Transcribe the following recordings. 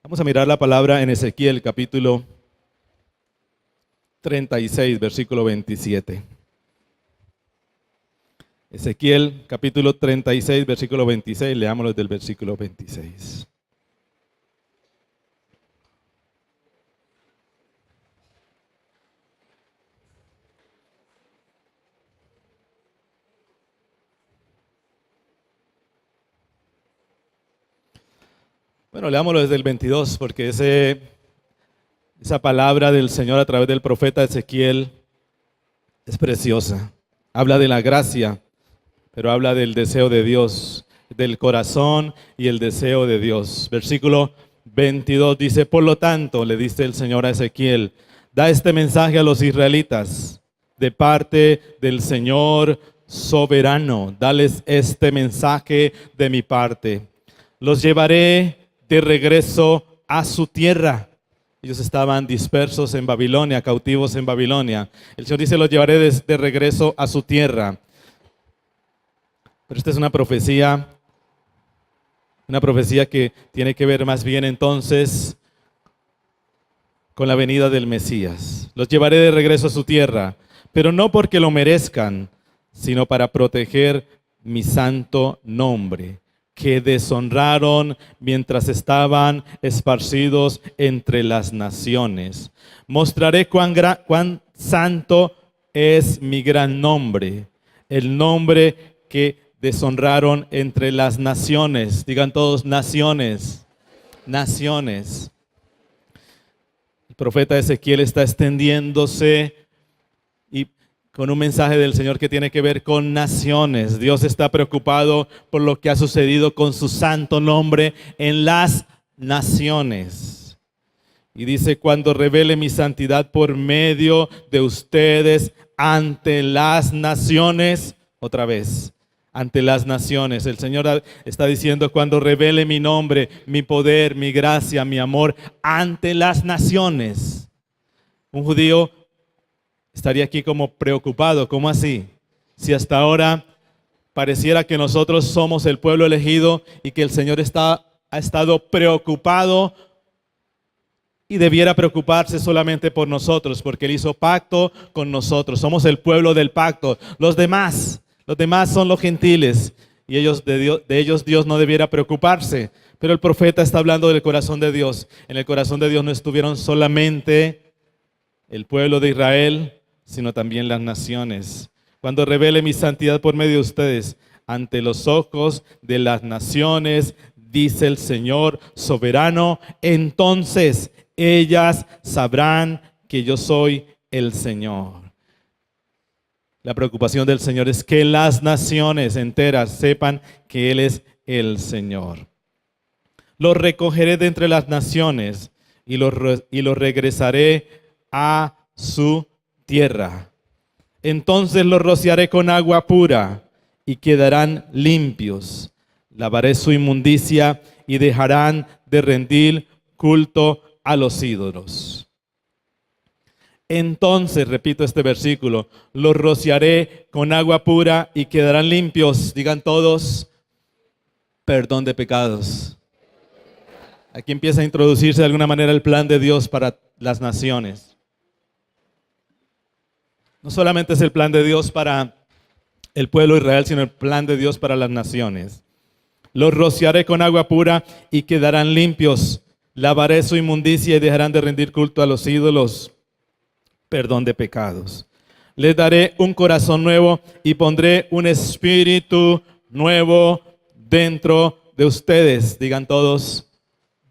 Vamos a mirar la palabra en Ezequiel capítulo 36, versículo 27. Ezequiel capítulo 36, versículo 26, leámoslo desde el versículo 26. Bueno, leámoslo desde el 22, porque esa palabra del Señor a través del profeta Ezequiel es preciosa. Habla de la gracia, pero habla del deseo de Dios, del corazón y el deseo de Dios. Versículo 22 dice: por lo tanto, le dice el Señor a Ezequiel, da este mensaje a los israelitas de parte del Señor soberano. Dales este mensaje de mi parte. Los llevaré de regreso a su tierra. Ellos estaban dispersos en Babilonia, cautivos en Babilonia. El Señor dice: los llevaré de regreso a su tierra. Pero esta es una profecía que tiene que ver más bien entonces con la venida del Mesías. Los llevaré de regreso a su tierra, pero no porque lo merezcan, sino para proteger mi santo nombre, que deshonraron mientras estaban esparcidos entre las naciones. Mostraré cuán santo es mi gran nombre, el nombre que deshonraron entre las naciones. Digan todos: naciones, naciones. El profeta Ezequiel está extendiéndose y con un mensaje del Señor que tiene que ver con naciones. Dios está preocupado por lo que ha sucedido con su santo nombre en las naciones. Y dice: cuando revele mi santidad por medio de ustedes ante las naciones. Otra vez, ante las naciones. El Señor está diciendo: cuando revele mi nombre, mi poder, mi gracia, mi amor ante las naciones. Un judío estaría aquí como preocupado. ¿Cómo así? Si hasta ahora pareciera que nosotros somos el pueblo elegido y que el Señor ha estado preocupado y debiera preocuparse solamente por nosotros, porque Él hizo pacto con nosotros. Somos el pueblo del pacto. Los demás son los gentiles y de ellos Dios no debiera preocuparse. Pero el profeta está hablando del corazón de Dios. En el corazón de Dios no estuvieron solamente el pueblo de Israel, sino también las naciones. Cuando revele mi santidad por medio de ustedes ante los ojos de las naciones, dice el Señor soberano, entonces ellas sabrán que yo soy el Señor. La preocupación del Señor es que las naciones enteras sepan que Él es el Señor. Los recogeré de entre las naciones y los regresaré a su tierra. Entonces los rociaré con agua pura y quedarán limpios. Lavaré su inmundicia y dejarán de rendir culto a los ídolos. Entonces, repito este versículo, los rociaré con agua pura y quedarán limpios. Digan todos: perdón de pecados. Aquí empieza a introducirse de alguna manera el plan de Dios para las naciones. No solamente es el plan de Dios para el pueblo de Israel, sino el plan de Dios para las naciones. Los rociaré con agua pura y quedarán limpios. Lavaré su inmundicia y dejarán de rendir culto a los ídolos. Perdón de pecados. Les daré un corazón nuevo y pondré un espíritu nuevo dentro de ustedes. Digan todos: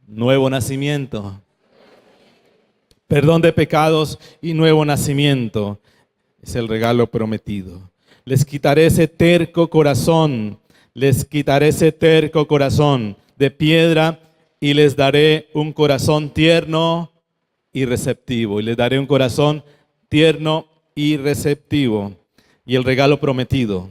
nuevo nacimiento. Perdón de pecados y nuevo nacimiento. Es el regalo prometido. Les quitaré ese terco corazón. Les quitaré ese terco corazón de piedra y les daré un corazón tierno y receptivo. Y les daré un corazón tierno y receptivo. Y el regalo prometido.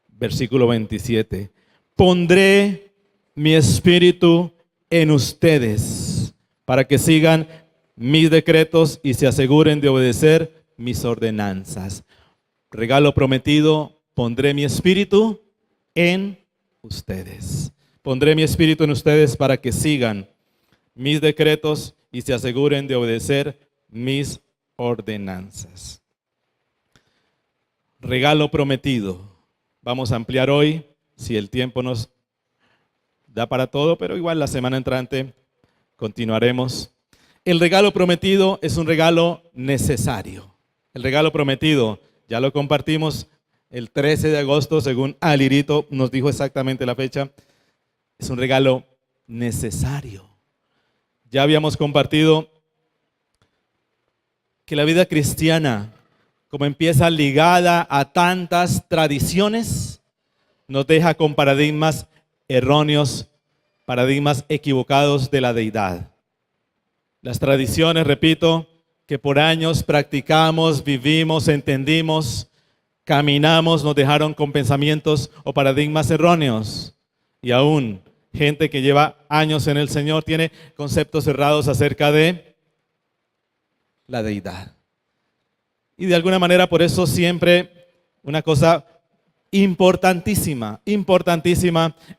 Versículo 27. Pondré mi espíritu en ustedes para que sigan mis decretos y se aseguren de obedecer mis ordenanzas. Regalo prometido: pondré mi espíritu en ustedes. Pondré mi espíritu en ustedes para que sigan mis decretos y se aseguren de obedecer mis ordenanzas. Regalo prometido. Vamos a ampliar hoy, si el tiempo nos da para todo, pero igual la semana entrante continuaremos. El regalo prometido es un regalo necesario. El regalo prometido, ya lo compartimos el 13 de agosto, según Alirito nos dijo exactamente la fecha. Es un regalo necesario. Ya habíamos compartido que la vida cristiana, como empieza ligada a tantas tradiciones, nos deja con paradigmas erróneos, paradigmas equivocados de la deidad. Las tradiciones, repito, que por años practicamos, vivimos, entendimos, caminamos, nos dejaron con pensamientos o paradigmas erróneos. Y aún gente que lleva años en el Señor tiene conceptos errados acerca de la deidad. Y de alguna manera por eso siempre una cosa importantísima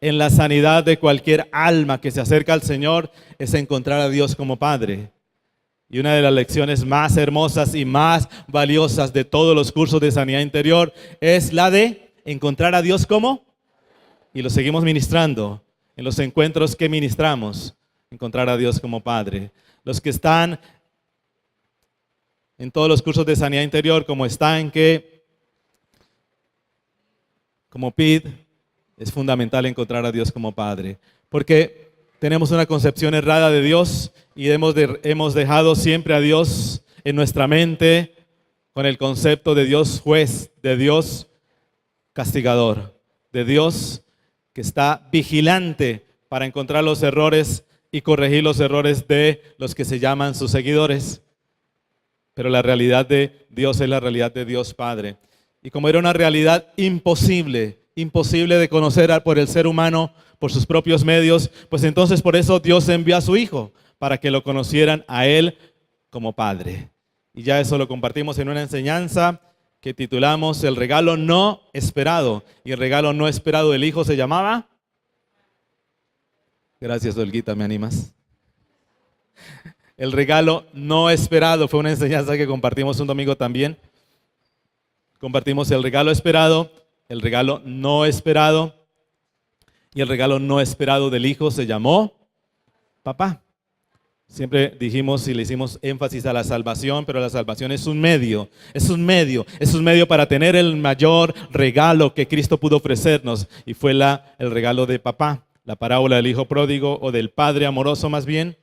en la sanidad de cualquier alma que se acerca al Señor es encontrar a Dios como Padre. Y una de las lecciones más hermosas y más valiosas de todos los cursos de sanidad interior es la de encontrar a Dios como, y lo seguimos ministrando en los encuentros que ministramos, encontrar a Dios como Padre. Los que están en todos los cursos de sanidad interior, como estanque, como PID, es fundamental encontrar a Dios como Padre. Porque tenemos una concepción errada de Dios y hemos dejado siempre a Dios en nuestra mente con el concepto de Dios juez, de Dios castigador, de Dios que está vigilante para encontrar los errores y corregir los errores de los que se llaman sus seguidores. Pero la realidad de Dios es la realidad de Dios Padre. Y como era una realidad imposible de conocer por el ser humano, por sus propios medios, pues entonces por eso Dios envió a su Hijo, para que lo conocieran a Él como Padre. Y ya eso lo compartimos en una enseñanza que titulamos El regalo no esperado. Y el regalo no esperado del Hijo se llamaba... Gracias, Olguita, ¿me animas? El regalo no esperado fue una enseñanza que compartimos un domingo también. Compartimos el regalo esperado, el regalo no esperado. Y el regalo no esperado del Hijo se llamó papá. Siempre dijimos y le hicimos énfasis a la salvación, pero la salvación es un medio para tener el mayor regalo que Cristo pudo ofrecernos. Y fue el regalo de papá. La parábola del hijo pródigo o del padre amoroso más bien.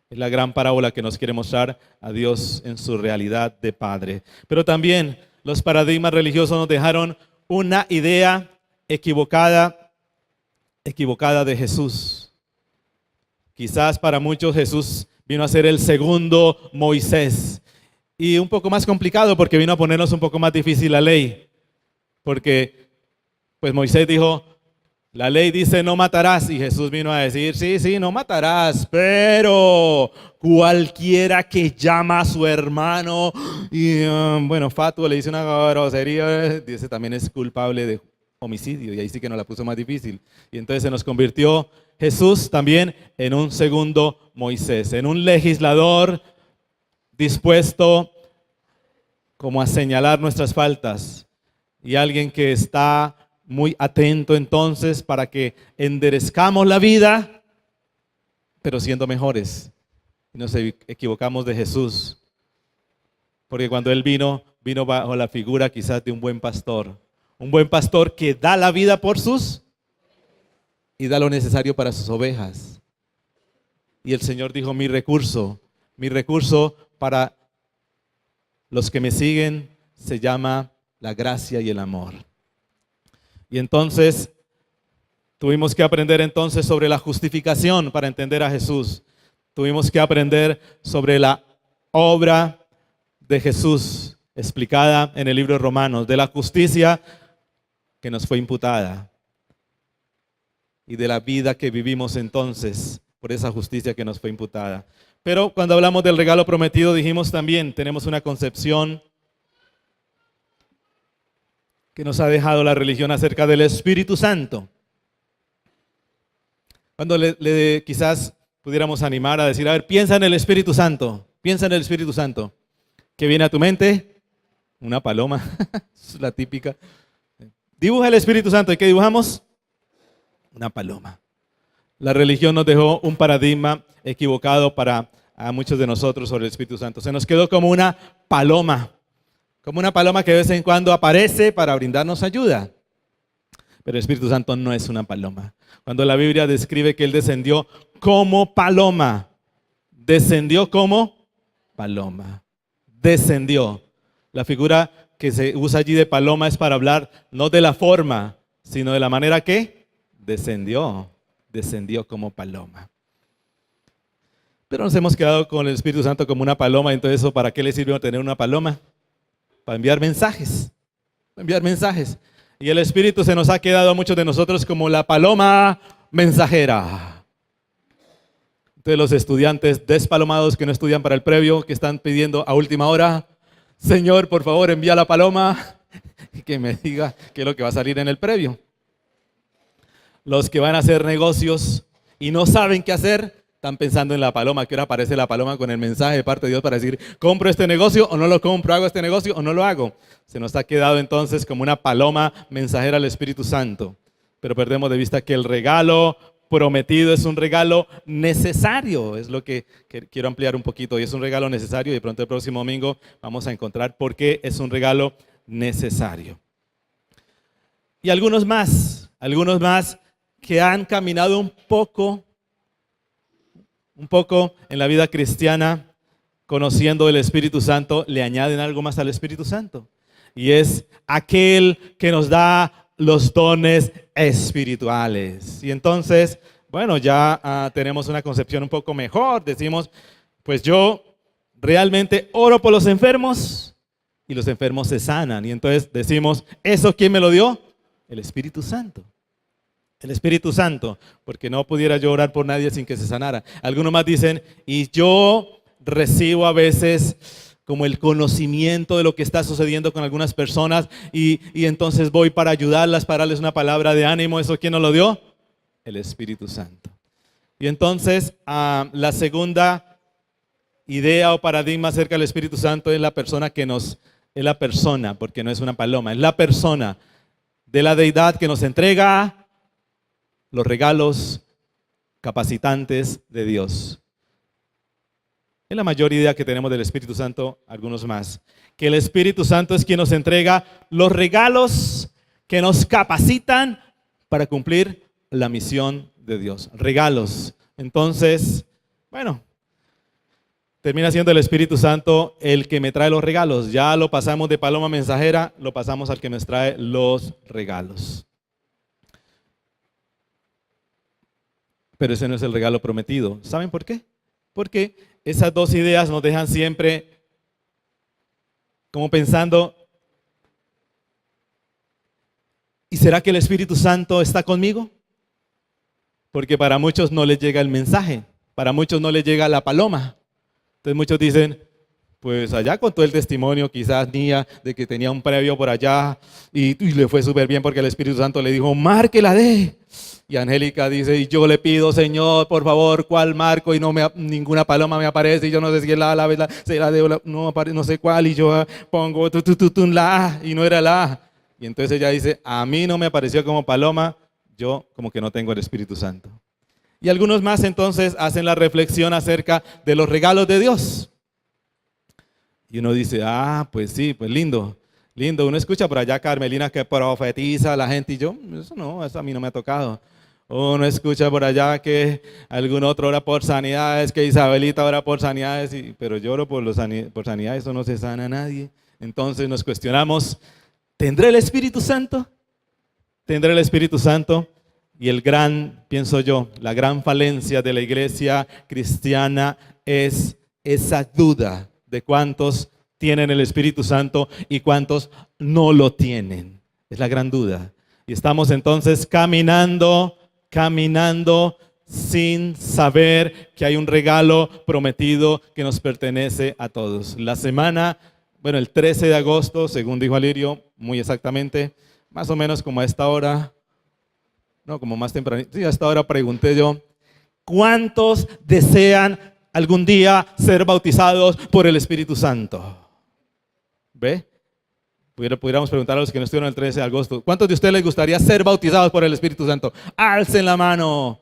Es la gran parábola que nos quiere mostrar a Dios en su realidad de Padre. Pero también los paradigmas religiosos nos dejaron una idea equivocada de Jesús. Quizás para muchos Jesús vino a ser el segundo Moisés. Y un poco más complicado porque vino a ponernos un poco más difícil la ley. Porque pues Moisés dijo, la ley dice no matarás, y Jesús vino a decir, sí, no matarás, pero cualquiera que llama a su hermano y fatuo, le dice una grosería, dice también es culpable de homicidio, y ahí sí que nos la puso más difícil. Y entonces se nos convirtió Jesús también en un segundo Moisés, en un legislador dispuesto como a señalar nuestras faltas, y alguien que está muy atento entonces para que enderezcamos la vida, pero siendo mejores. Y nos equivocamos de Jesús. Porque cuando Él vino bajo la figura quizás de un buen pastor. Un buen pastor que da la vida por y da lo necesario para sus ovejas. Y el Señor dijo, mi recurso para los que me siguen se llama la gracia y el amor. Y entonces tuvimos que aprender entonces sobre la justificación para entender a Jesús. Tuvimos que aprender sobre la obra de Jesús explicada en el libro de Romanos, de la justicia que nos fue imputada y de la vida que vivimos entonces por esa justicia que nos fue imputada. Pero cuando hablamos del regalo prometido dijimos también, tenemos una concepción que nos ha dejado la religión acerca del Espíritu Santo. Cuando quizás pudiéramos animar a decir, a ver, piensa en el Espíritu Santo, piensa en el Espíritu Santo. ¿Qué viene a tu mente? Una paloma, es la típica. Dibuja el Espíritu Santo, ¿y qué dibujamos? Una paloma. La religión nos dejó un paradigma equivocado para a muchos de nosotros sobre el Espíritu Santo. Se nos quedó como una paloma que de vez en cuando aparece para brindarnos ayuda. Pero el Espíritu Santo no es una paloma. Cuando la Biblia describe que Él descendió como paloma, descendió como paloma, descendió. La figura que se usa allí de paloma es para hablar no de la forma, sino de la manera que descendió como paloma. Pero nos hemos quedado con el Espíritu Santo como una paloma, entonces ¿eso para qué le sirve tener una paloma? Para enviar mensajes, Y el Espíritu se nos ha quedado a muchos de nosotros como la paloma mensajera. Entonces los estudiantes despalomados que no estudian para el previo, que están pidiendo a última hora, Señor, por favor, envía la paloma y que me diga qué es lo que va a salir en el previo. Los que van a hacer negocios y no saben qué hacer, están pensando en la paloma, que ahora aparece la paloma con el mensaje de parte de Dios para decir, ¿compro este negocio o no lo compro? ¿Hago este negocio o no lo hago? Se nos ha quedado entonces como una paloma mensajera al Espíritu Santo. Pero perdemos de vista que el regalo prometido es un regalo necesario. Es lo que quiero ampliar un poquito. Y es un regalo necesario y de pronto el próximo domingo vamos a encontrar por qué es un regalo necesario. Y algunos más que han caminado un poco en la vida cristiana, conociendo el Espíritu Santo, le añaden algo más al Espíritu Santo. Y es aquel que nos da los dones espirituales. Y entonces, bueno, ya tenemos una concepción un poco mejor. Decimos, pues yo realmente oro por los enfermos y los enfermos se sanan. Y entonces decimos, ¿eso quién me lo dio? El Espíritu Santo. El Espíritu Santo, porque no pudiera yo orar por nadie sin que se sanara. Algunos más dicen, y yo recibo a veces como el conocimiento de lo que está sucediendo con algunas personas y entonces voy para ayudarlas, para darles una palabra de ánimo. ¿Eso quién nos lo dio? El Espíritu Santo. Y entonces la segunda idea o paradigma acerca del Espíritu Santo es la persona porque no es una paloma, es la persona de la deidad que nos entrega los regalos capacitantes de Dios. Es la mayor idea que tenemos del Espíritu Santo, algunos más. Que el Espíritu Santo es quien nos entrega los regalos que nos capacitan para cumplir la misión de Dios. Regalos. Entonces, bueno, termina siendo el Espíritu Santo el que me trae los regalos. Ya lo pasamos de paloma mensajera, lo pasamos al que nos trae los regalos. Pero ese no es el regalo prometido. ¿Saben por qué? Porque esas dos ideas nos dejan siempre como pensando, ¿y será que el Espíritu Santo está conmigo? Porque para muchos no les llega el mensaje, para muchos no les llega la paloma. Entonces muchos dicen, pues allá contó el testimonio quizás Nia de que tenía un previo por allá y le fue súper bien porque el Espíritu Santo le dijo, márquela de. Y Angélica dice, y yo le pido, Señor, por favor, ¿cuál marco? Y ninguna paloma me aparece, y yo no sé si es la no sé cuál, y yo pongo la A, y no era la A. Y entonces ella dice, a mí no me apareció como paloma, yo como que no tengo el Espíritu Santo. Y algunos más entonces hacen la reflexión acerca de los regalos de Dios. Y uno dice, pues sí, pues lindo. Uno escucha por allá a Carmelina que profetiza a la gente, y yo, eso a mí no me ha tocado. Uno escucha por allá que algún otro ora por sanidades, que Isabelita ora por sanidades, pero yo oro por sanidades, eso no se sana a nadie. Entonces nos cuestionamos, ¿tendré el Espíritu Santo? ¿Tendré el Espíritu Santo? Y la gran falencia de la iglesia cristiana es esa duda de cuántos tienen el Espíritu Santo y cuántos no lo tienen. Es la gran duda. Y estamos entonces caminando sin saber que hay un regalo prometido que nos pertenece a todos. La semana, el 13 de agosto, según dijo Alirio, muy exactamente, más o menos como a esta hora, no, como más temprano, sí, a esta hora pregunté yo, ¿Cuántos desean algún día ser bautizados por el Espíritu Santo? ¿Ve? Pudiéramos preguntar a los que no estuvieron el 13 de agosto. ¿Cuántos de ustedes les gustaría ser bautizados por el Espíritu Santo? Alcen la mano.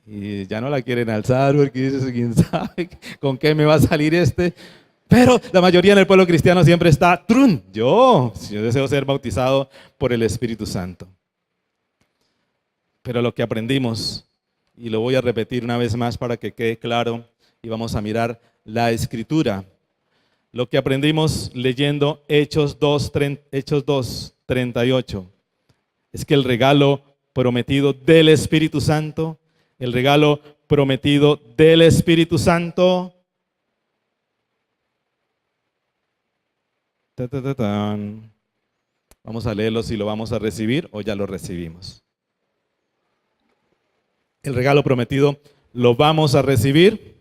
Y ya no la quieren alzar porque dices, quién sabe con qué me va a salir este. Pero la mayoría en el pueblo cristiano siempre está, ¡trun! Yo deseo ser bautizado por el Espíritu Santo. Pero lo que aprendimos, y lo voy a repetir una vez más para que quede claro, y vamos a mirar la Escritura. Lo que aprendimos leyendo Hechos 2:38, es que el regalo prometido del Espíritu Santo, el regalo prometido del Espíritu Santo, vamos a leerlo si lo vamos a recibir o ya lo recibimos. El regalo prometido, ¿lo vamos a recibir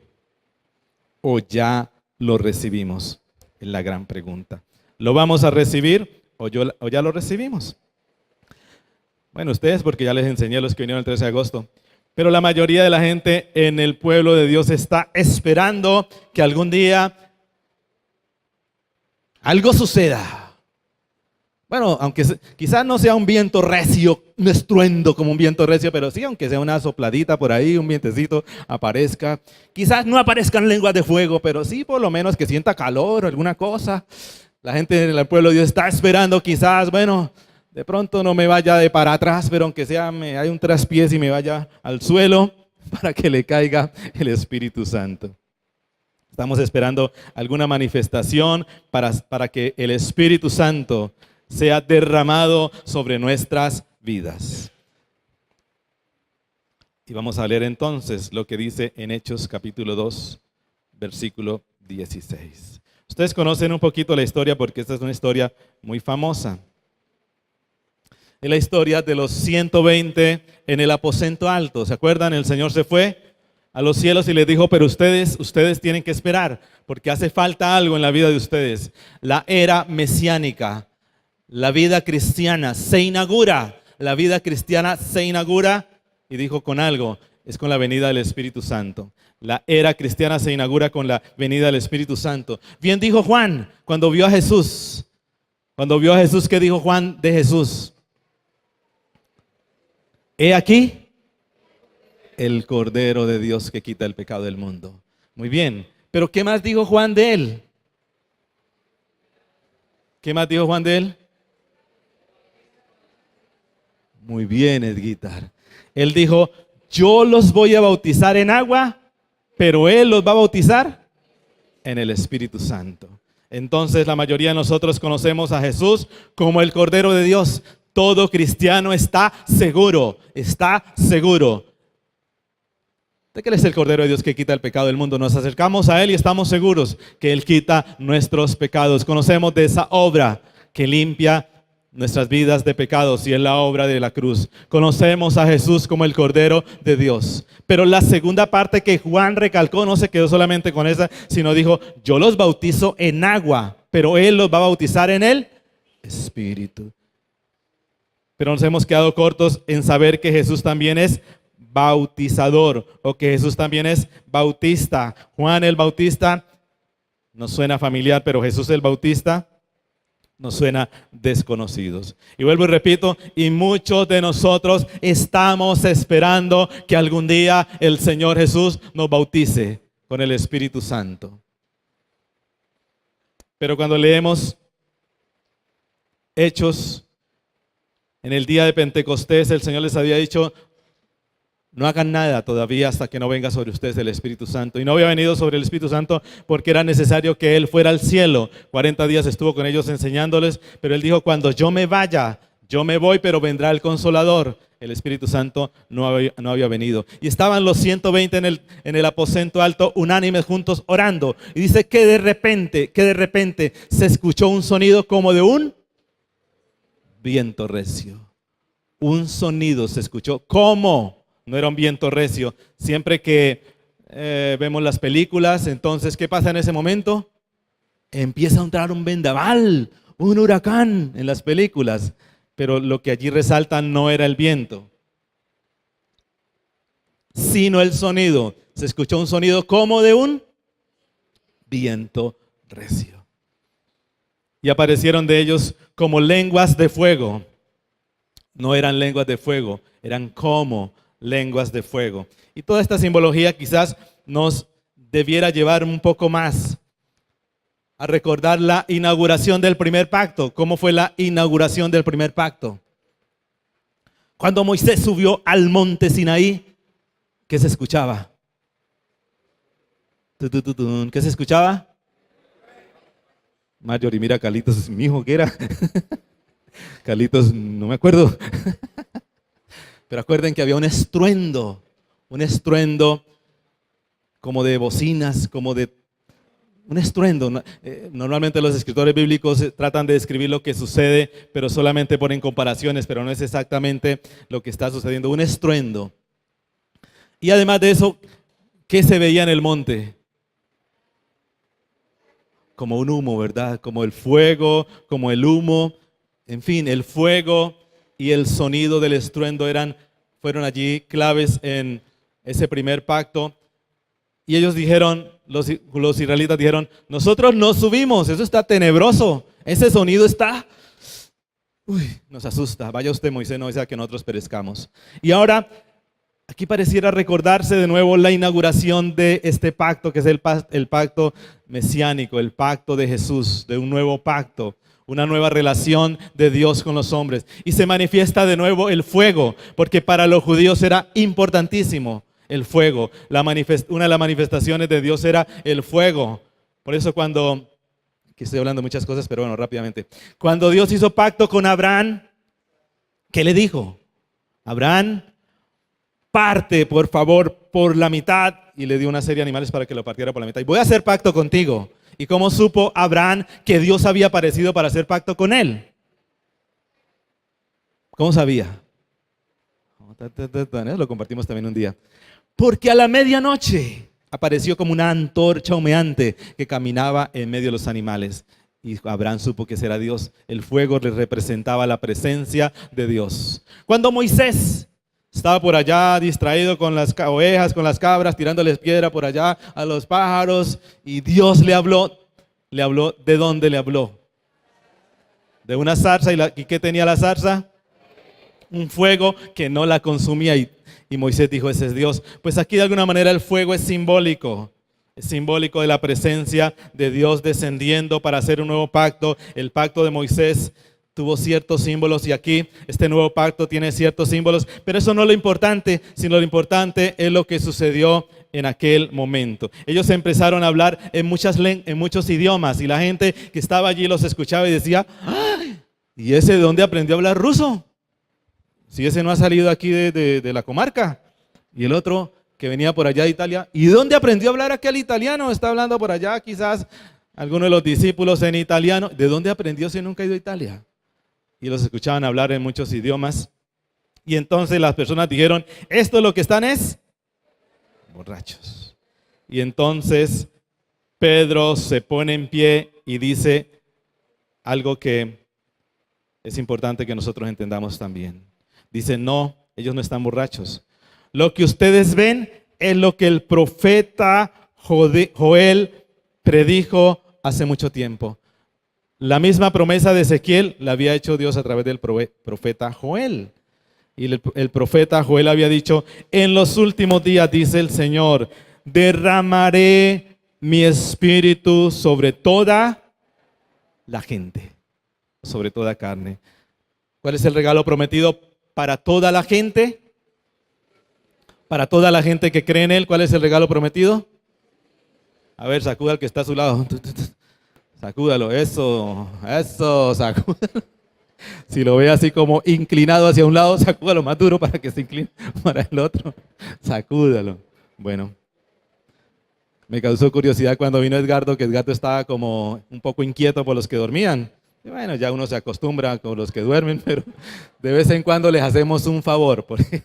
o ya lo recibimos? Es la gran pregunta. ¿Lo vamos a recibir o ya lo recibimos? Bueno, ustedes porque ya les enseñé a los que vinieron el 13 de agosto. Pero la mayoría de la gente en el pueblo de Dios está esperando que algún día algo suceda. Bueno, aunque quizás no sea un viento recio, un estruendo como un viento recio, pero sí, aunque sea una sopladita por ahí, un vientecito aparezca. Quizás no aparezcan lenguas de fuego, pero sí por lo menos que sienta calor o alguna cosa. La gente en el pueblo de Dios está esperando quizás, bueno, de pronto no me vaya de para atrás, pero aunque sea hay un traspiés y me vaya al suelo para que le caiga el Espíritu Santo. Estamos esperando alguna manifestación para que el Espíritu Santo sea derramado sobre nuestras vidas. Y vamos a leer entonces lo que dice en Hechos capítulo 2, versículo 16. Ustedes conocen un poquito la historia porque esta es una historia muy famosa. Es la historia de los 120 en el aposento alto. ¿Se acuerdan? El Señor se fue a los cielos y les dijo, pero ustedes tienen que esperar porque hace falta algo en la vida de ustedes. La era mesiánica. La vida cristiana se inaugura, la vida cristiana se inaugura, y dijo con algo, es con la venida del Espíritu Santo. La era cristiana se inaugura con la venida del Espíritu Santo. Bien dijo Juan cuando vio a Jesús. Cuando vio a Jesús, ¿qué dijo Juan de Jesús? He aquí el Cordero de Dios que quita el pecado del mundo. Muy bien, pero ¿qué más dijo Juan de él? ¿Qué más dijo Juan de él? Muy bien, Edguitar. Él dijo, yo los voy a bautizar en agua, pero Él los va a bautizar en el Espíritu Santo. Entonces la mayoría de nosotros conocemos a Jesús como el Cordero de Dios. Todo cristiano está seguro de que Él es el Cordero de Dios que quita el pecado del mundo. Nos acercamos a Él y estamos seguros que Él quita nuestros pecados. Conocemos de esa obra que limpia nuestras vidas de pecados y es la obra de la cruz. Conocemos a Jesús como el Cordero de Dios. Pero la segunda parte que Juan recalcó no se quedó solamente con esa, sino dijo, yo los bautizo en agua, pero Él los va a bautizar en el Espíritu. Pero nos hemos quedado cortos en saber que Jesús también es bautizador o que Jesús también es bautista. Juan el Bautista nos suena familiar, pero Jesús el Bautista nos suena desconocidos. Y vuelvo y repito, y muchos de nosotros estamos esperando que algún día el Señor Jesús nos bautice con el Espíritu Santo. Pero cuando leemos Hechos, en el día de Pentecostés, el Señor les había dicho, no hagan nada todavía hasta que no venga sobre ustedes el Espíritu Santo. Y no había venido sobre el Espíritu Santo porque era necesario que Él fuera al cielo. 40 días estuvo con ellos enseñándoles, pero Él dijo, cuando yo me vaya, yo me voy, pero vendrá el Consolador. El Espíritu Santo no había venido. Y estaban los 120 en el aposento alto, unánimes juntos orando. Y dice que de repente se escuchó un sonido como de un viento recio. Un sonido se escuchó como... No era un viento recio. Siempre que vemos las películas, entonces, ¿qué pasa en ese momento? Empieza a entrar un vendaval, un huracán en las películas. Pero lo que allí resalta no era el viento. sino el sonido. Se escuchó un sonido como de un viento recio. Y aparecieron de ellos como lenguas de fuego. No eran lenguas de fuego, eran como lenguas de fuego. Y toda esta simbología quizás nos debiera llevar un poco más a recordar la inauguración del primer pacto. ¿Cómo fue la inauguración del primer pacto? Cuando Moisés subió al monte Sinaí, ¿qué se escuchaba? ¿Qué se escuchaba? Marjorie, mira, Carlitos, mi hijo, ¿qué era? Carlitos, no me acuerdo. Pero acuerden que había un estruendo como de bocinas, como de un estruendo. Normalmente los escritores bíblicos tratan de describir lo que sucede, pero solamente ponen comparaciones, pero no es exactamente lo que está sucediendo. Un estruendo. Y además de eso, ¿qué se veía en el monte? Como un humo, ¿verdad? Como el fuego, como el humo. En fin, el fuego y el sonido del estruendo fueron allí claves en ese primer pacto. Y ellos dijeron, los israelitas dijeron, nosotros no subimos, eso está tenebroso, ese sonido nos asusta. Vaya usted, Moisés, no sea que nosotros perezcamos. Y ahora, aquí pareciera recordarse de nuevo la inauguración de este pacto, que es el pacto mesiánico, el pacto de Jesús, de un nuevo pacto, una nueva relación de Dios con los hombres. Y se manifiesta de nuevo el fuego, porque para los judíos era importantísimo el fuego. Una de las manifestaciones de Dios era el fuego. Por eso aquí estoy hablando de muchas cosas, pero bueno, rápidamente. Cuando Dios hizo pacto con Abraham, ¿qué le dijo? Abraham, parte por favor por la mitad, y le dio una serie de animales para que lo partiera por la mitad. Y voy a hacer pacto contigo. ¿Y cómo supo Abraham que Dios había aparecido para hacer pacto con él? ¿Cómo sabía? Lo compartimos también un día. Porque a la medianoche apareció como una antorcha humeante que caminaba en medio de los animales. Y Abraham supo que ese era Dios. El fuego le representaba la presencia de Dios. Cuando Moisés estaba por allá distraído con las ovejas, con las cabras, tirándoles piedra por allá a los pájaros, y Dios le habló, ¿de dónde le habló? De una zarza. ¿Y qué tenía la zarza? Un fuego que no la consumía, y Moisés dijo, ese es Dios. Pues aquí de alguna manera el fuego es simbólico de la presencia de Dios descendiendo para hacer un nuevo pacto. El pacto de Moisés tuvo ciertos símbolos y aquí este nuevo pacto tiene ciertos símbolos, pero eso no es lo importante, sino lo importante es lo que sucedió en aquel momento. Ellos empezaron a hablar en muchos idiomas, y la gente que estaba allí los escuchaba y decía, ¡ay! ¿Y ese de dónde aprendió a hablar ruso? Si ese no ha salido aquí de la comarca. Y el otro que venía por allá de Italia, ¿y dónde aprendió a hablar aquel italiano? Está hablando por allá quizás alguno de los discípulos en italiano. ¿De dónde aprendió si nunca ha ido a Italia? Y los escuchaban hablar en muchos idiomas. Y entonces las personas dijeron, esto es lo que están borrachos. Y entonces Pedro se pone en pie y dice algo que es importante que nosotros entendamos también. Dice, no, ellos no están borrachos. Lo que ustedes ven es lo que el profeta Joel predijo hace mucho tiempo. La misma promesa de Ezequiel la había hecho Dios a través del profeta Joel. Y el profeta Joel había dicho, en los últimos días, dice el Señor, derramaré mi espíritu sobre toda la gente, sobre toda carne. ¿Cuál es el regalo prometido para toda la gente? Para toda la gente que cree en Él, ¿cuál es el regalo prometido? A ver, sacuda al que está a su lado. Sacúdalo, eso, sacúdalo. Si lo ve así como inclinado hacia un lado, sacúdalo más duro para que se incline para el otro. Sacúdalo. Bueno, me causó curiosidad cuando vino Edgardo, que Edgardo estaba como un poco inquieto por los que dormían. Y bueno, ya uno se acostumbra con los que duermen, pero de vez en cuando les hacemos un favor. Porque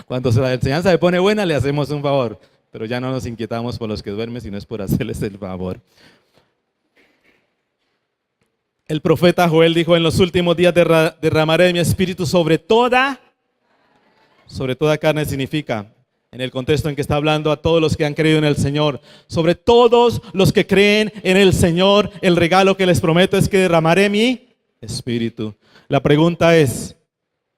cuando la enseñanza se pone buena, le hacemos un favor. Pero ya no nos inquietamos por los que duermen, sino es por hacerles el favor. El profeta Joel dijo, en los últimos días derramaré mi espíritu sobre toda carne. Significa, en el contexto en que está hablando a todos los que han creído en el Señor. Sobre todos los que creen en el Señor, el regalo que les prometo es que derramaré mi espíritu. La pregunta es,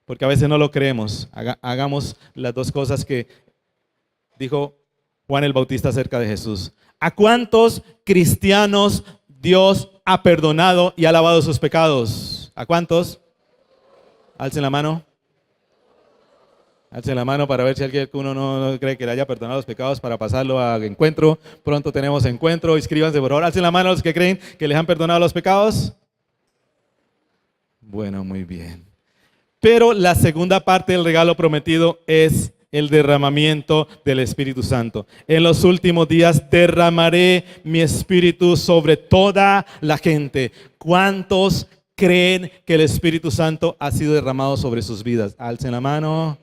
porque a veces no lo creemos, hagamos las dos cosas que dijo Juan el Bautista acerca de Jesús. ¿A cuántos cristianos Dios ha perdonado y ha lavado sus pecados? ¿A cuántos? Alcen la mano. Alcen la mano para ver si alguno no cree que le haya perdonado los pecados para pasarlo a encuentro. Pronto tenemos encuentro. Inscríbanse por favor. Alcen la mano los que creen que les han perdonado los pecados. Bueno, muy bien. Pero la segunda parte del regalo prometido es el derramamiento del Espíritu Santo. En los últimos días derramaré mi Espíritu sobre toda la gente. ¿Cuántos creen que el Espíritu Santo ha sido derramado sobre sus vidas? Alcen la mano.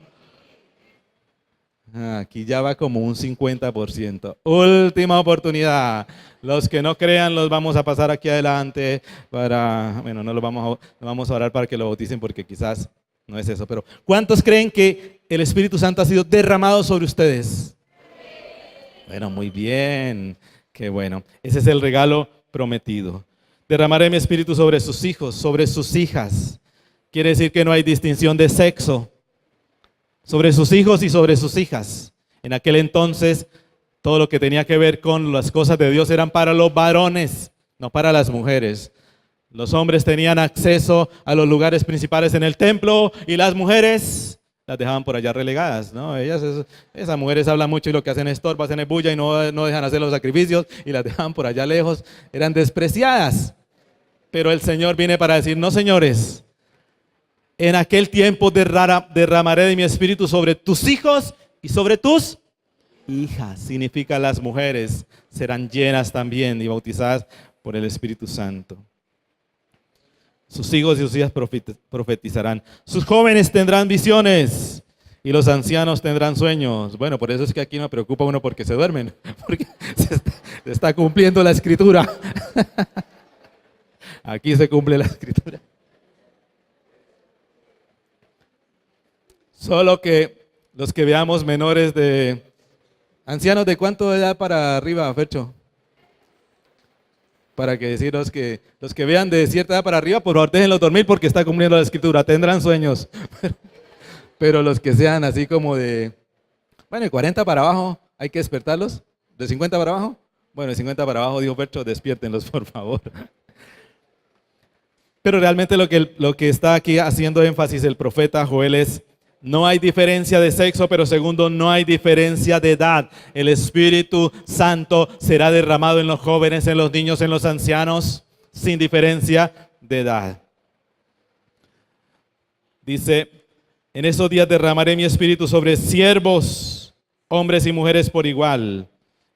Aquí ya va como un 50%. Última oportunidad. Los que no crean los vamos a pasar aquí adelante para, bueno, no vamos a orar para que lo bauticen porque quizás no es eso, pero ¿cuántos creen que el Espíritu Santo ha sido derramado sobre ustedes? Bueno, muy bien. Qué bueno. Ese es el regalo prometido. Derramaré mi Espíritu sobre sus hijos, sobre sus hijas. Quiere decir que no hay distinción de sexo. Sobre sus hijos y sobre sus hijas. En aquel entonces, todo lo que tenía que ver con las cosas de Dios eran para los varones, no para las mujeres. Los hombres tenían acceso a los lugares principales en el templo y las mujeres las dejaban por allá relegadas, ¿no? Esas mujeres hablan mucho y lo que hacen es estorba, hacen bulla y no dejan hacer los sacrificios y las dejaban por allá lejos. Eran despreciadas. Pero el Señor viene para decir, no señores, en aquel tiempo derramaré de mi espíritu sobre tus hijos y sobre tus hijas. Significa las mujeres serán llenas también y bautizadas por el Espíritu Santo. Sus hijos y sus hijas profetizarán. Sus jóvenes tendrán visiones y los ancianos tendrán sueños. Bueno, por eso es que aquí me preocupa uno porque se duermen, porque se está cumpliendo la Escritura. Aquí se cumple la Escritura. Solo que los que veamos menores de... ¿Ancianos de cuánto edad para arriba, Fercho? Para que decir los que vean de cierta edad para arriba, por favor déjenlos dormir porque está cumpliendo la Escritura, tendrán sueños. Pero los que sean así como de, bueno, de 40 para abajo, hay que despertarlos. ¿De 50 para abajo? Bueno, de 50 para abajo, dijo Fercho, despiértenlos por favor. Pero realmente lo que está aquí haciendo énfasis el profeta Joel es, no hay diferencia de sexo, pero segundo, no hay diferencia de edad. El Espíritu Santo será derramado en los jóvenes, en los niños, en los ancianos, sin diferencia de edad. Dice, en esos días derramaré mi Espíritu sobre siervos, hombres y mujeres por igual,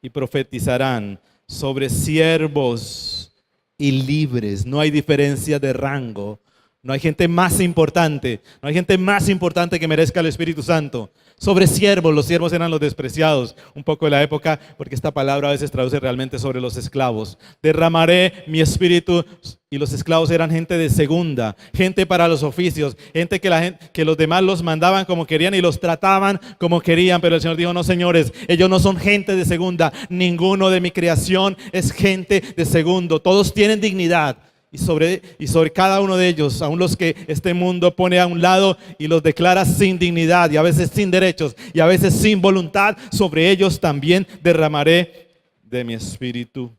y profetizarán sobre siervos y libres. No hay diferencia de rango. No hay gente más importante, no hay gente más importante que merezca el Espíritu Santo. Sobre siervos, los siervos eran los despreciados, un poco de la época, porque esta palabra a veces traduce realmente sobre los esclavos. Derramaré mi espíritu, y los esclavos eran gente de segunda, gente para los oficios, gente que los demás los mandaban como querían y los trataban como querían, pero el Señor dijo, no señores, ellos no son gente de segunda, ninguno de mi creación es gente de segundo, todos tienen dignidad. Y sobre cada uno de ellos, aún los que este mundo pone a un lado y los declara sin dignidad y a veces sin derechos y a veces sin voluntad, sobre ellos también derramaré de mi espíritu.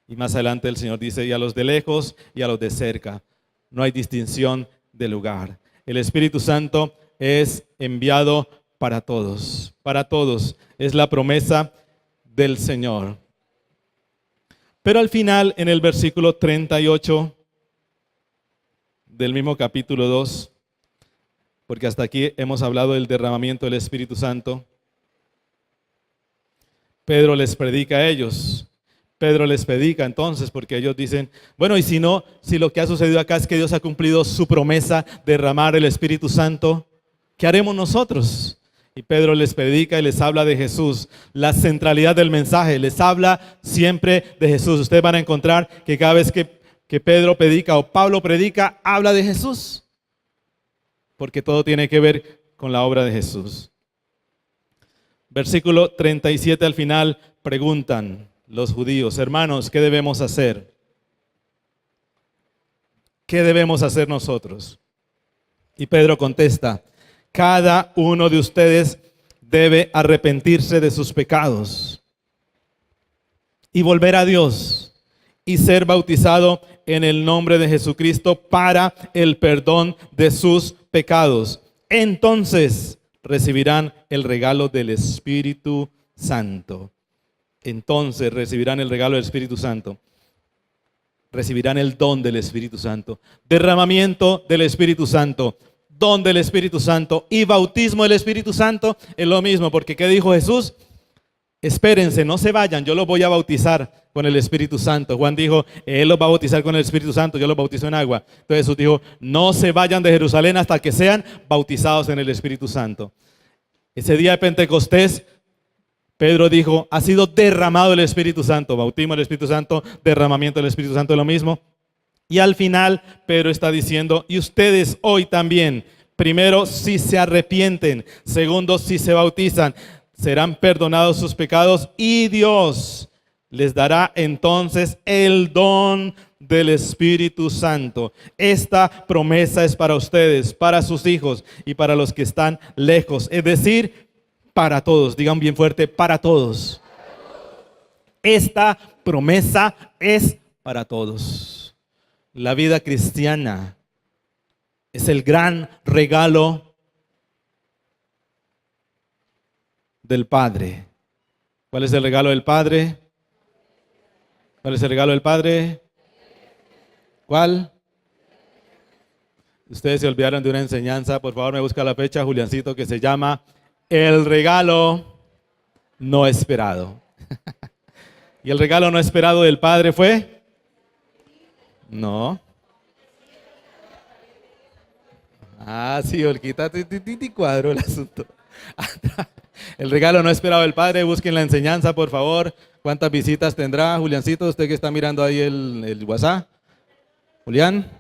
Y más adelante el Señor dice, y a los de lejos y a los de cerca, no hay distinción de lugar. El Espíritu Santo es enviado para todos, es la promesa del Señor. Pero al final, en el versículo 38 del mismo capítulo 2, porque hasta aquí hemos hablado del derramamiento del Espíritu Santo, Pedro les predica a ellos. Pedro les predica entonces porque ellos dicen, bueno, y si no, si lo que ha sucedido acá es que Dios ha cumplido su promesa de derramar el Espíritu Santo, ¿qué haremos nosotros? Y Pedro les predica y les habla de Jesús, la centralidad del mensaje, les habla siempre de Jesús. Ustedes van a encontrar que cada vez que Pedro predica o Pablo predica, habla de Jesús, porque todo tiene que ver con la obra de Jesús. Versículo 37 al final, preguntan los judíos: hermanos, ¿qué debemos hacer? ¿Qué debemos hacer nosotros? Y Pedro contesta: cada uno de ustedes debe arrepentirse de sus pecados y volver a Dios y ser bautizado en el nombre de Jesucristo para el perdón de sus pecados. Entonces recibirán el regalo del Espíritu Santo. Entonces recibirán el regalo del Espíritu Santo. Recibirán el don del Espíritu Santo. Derramamiento del Espíritu Santo. Don del Espíritu Santo y bautismo del Espíritu Santo es lo mismo, porque ¿qué dijo Jesús? Espérense, no se vayan, yo los voy a bautizar con el Espíritu Santo. Juan dijo, Él los va a bautizar con el Espíritu Santo, yo los bautizo en agua. Entonces Jesús dijo, no se vayan de Jerusalén hasta que sean bautizados en el Espíritu Santo. Ese día de Pentecostés, Pedro dijo, ha sido derramado el Espíritu Santo. Bautismo del Espíritu Santo, derramamiento del Espíritu Santo es lo mismo. Y al final Pedro está diciendo, y ustedes hoy también, primero si se arrepienten, segundo si se bautizan, serán perdonados sus pecados y Dios les dará entonces el don del Espíritu Santo. Esta promesa es para ustedes, para sus hijos y para los que están lejos, es decir, para todos. Digan bien fuerte, para todos. Esta promesa es para todos. La vida cristiana es el gran regalo del Padre. ¿Cuál es el regalo del Padre? ¿Cuál es el regalo del Padre? ¿Cuál? Ustedes se olvidaron de una enseñanza, por favor me busca la fecha, Juliancito, que se llama El regalo no esperado. ¿Y el regalo no esperado del Padre fue? No. Ah, sí, Olquita, cuadro el asunto. El regalo no esperado del Padre, busquen la enseñanza, por favor. ¿Cuántas visitas tendrá, Juliancito? Usted que está mirando ahí el WhatsApp. Julián,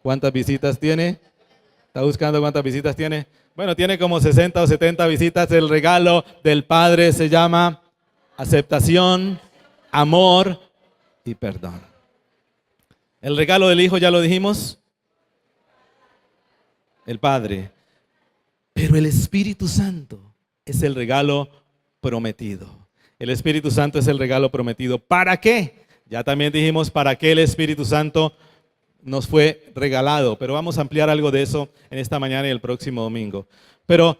¿cuántas visitas tiene? ¿Está buscando cuántas visitas tiene? Bueno, tiene como 60 o 70 visitas. El regalo del Padre se llama aceptación, amor y perdón. El regalo del Hijo, ya lo dijimos, el Padre. Pero el Espíritu Santo es el regalo prometido. El Espíritu Santo es el regalo prometido. ¿Para qué? Ya también dijimos para qué el Espíritu Santo nos fue regalado. Pero vamos a ampliar algo de eso en esta mañana y el próximo domingo. Pero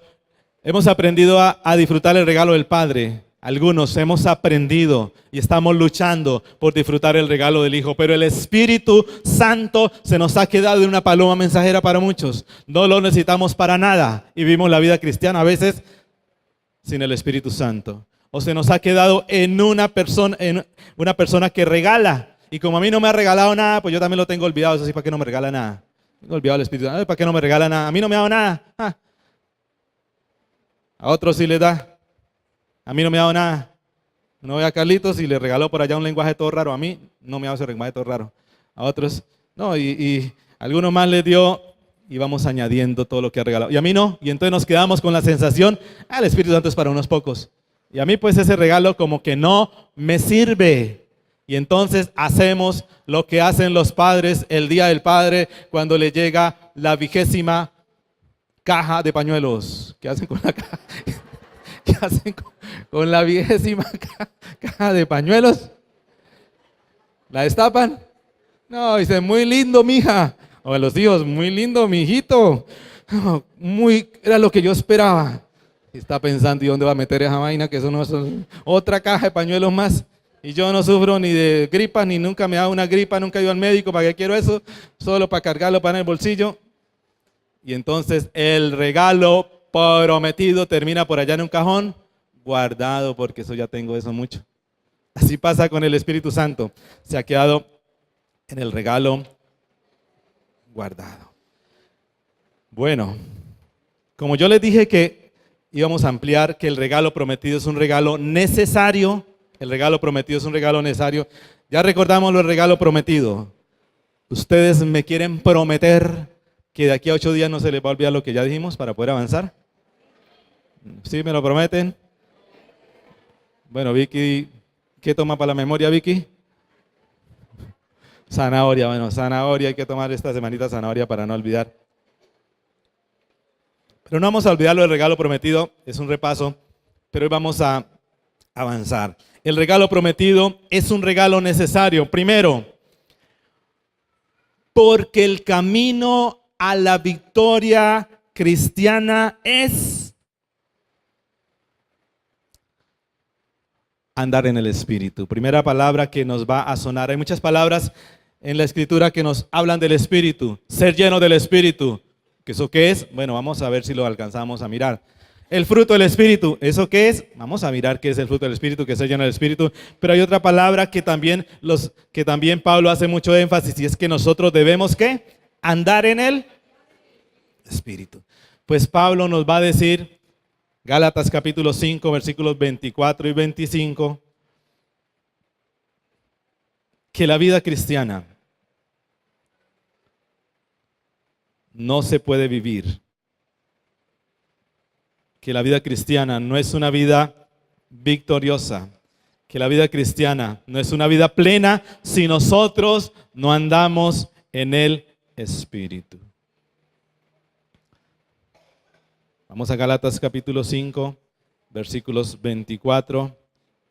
hemos aprendido a disfrutar el regalo del Padre. Algunos hemos aprendido y estamos luchando por disfrutar el regalo del Hijo, pero el Espíritu Santo se nos ha quedado en una paloma mensajera para muchos. No lo necesitamos para nada y vivimos la vida cristiana a veces sin el Espíritu Santo. O se nos ha quedado en una persona que regala. Y como a mí no me ha regalado nada, pues yo también lo tengo olvidado. Eso sí, ¿para qué no me regala nada? Tengo olvidado el Espíritu Santo. ¿Para qué no me regala nada? A mí no me ha dado nada. A otros sí le da. A mí no me ha dado nada. No ve a Carlitos y le regaló por allá un lenguaje todo raro. A mí no me ha dado ese lenguaje todo raro. A otros, no, y algunos más les dio y vamos añadiendo todo lo que ha regalado. Y a mí no. Y entonces nos quedamos con la sensación, el Espíritu Santo es para unos pocos. Y a mí pues ese regalo como que no me sirve. Y entonces hacemos lo que hacen los padres el día del Padre cuando le llega la 20ª caja de pañuelos. ¿Qué hacen con la caja? ¿Qué hacen con la 20ª caja de pañuelos? ¿La destapan? No, dice, muy lindo, mija. O a los hijos, muy lindo, mijito. Era lo que yo esperaba. Y está pensando, ¿y dónde va a meter esa vaina? Que eso no es otra caja de pañuelos más. Y yo no sufro ni de gripa, ni nunca me da una gripa, nunca he ido al médico. ¿Para qué quiero eso? Solo para cargarlo para en el bolsillo. Y entonces el regalo prometido termina por allá en un cajón guardado, porque eso ya tengo eso mucho. Así pasa con el Espíritu Santo. Se ha quedado en el regalo guardado. Bueno, como yo les dije que íbamos a ampliar que el regalo prometido es un regalo necesario. El regalo prometido es un regalo necesario. Ya recordamos el regalo prometido. Ustedes me quieren prometer que de aquí a 8 días no se les va a olvidar lo que ya dijimos para poder avanzar. ¿Sí me lo prometen? Bueno, Vicky, ¿qué toma para la memoria, Vicky? Zanahoria, bueno, zanahoria, hay que tomar esta semanita zanahoria para no olvidar. Pero no vamos a olvidar lo del regalo prometido, es un repaso, pero hoy vamos a avanzar. El regalo prometido es un regalo necesario. Primero, porque el camino a la victoria cristiana es andar en el Espíritu. Primera palabra que nos va a sonar. Hay muchas palabras en la Escritura que nos hablan del Espíritu. Ser lleno del Espíritu. ¿Eso qué es? Bueno, vamos a ver si lo alcanzamos a mirar. El fruto del Espíritu, ¿eso qué es? Vamos a mirar qué es el fruto del Espíritu, que es ser lleno del Espíritu. Pero hay otra palabra que también Pablo hace mucho énfasis, y es que nosotros debemos, ¿qué? Andar en el Espíritu. Pues Pablo nos va a decir, Gálatas capítulo 5, versículos 24 y 25, que la vida cristiana no se puede vivir, que la vida cristiana no es una vida victoriosa, que la vida cristiana no es una vida plena si nosotros no andamos en el Espíritu. Vamos a Gálatas capítulo 5, versículos 24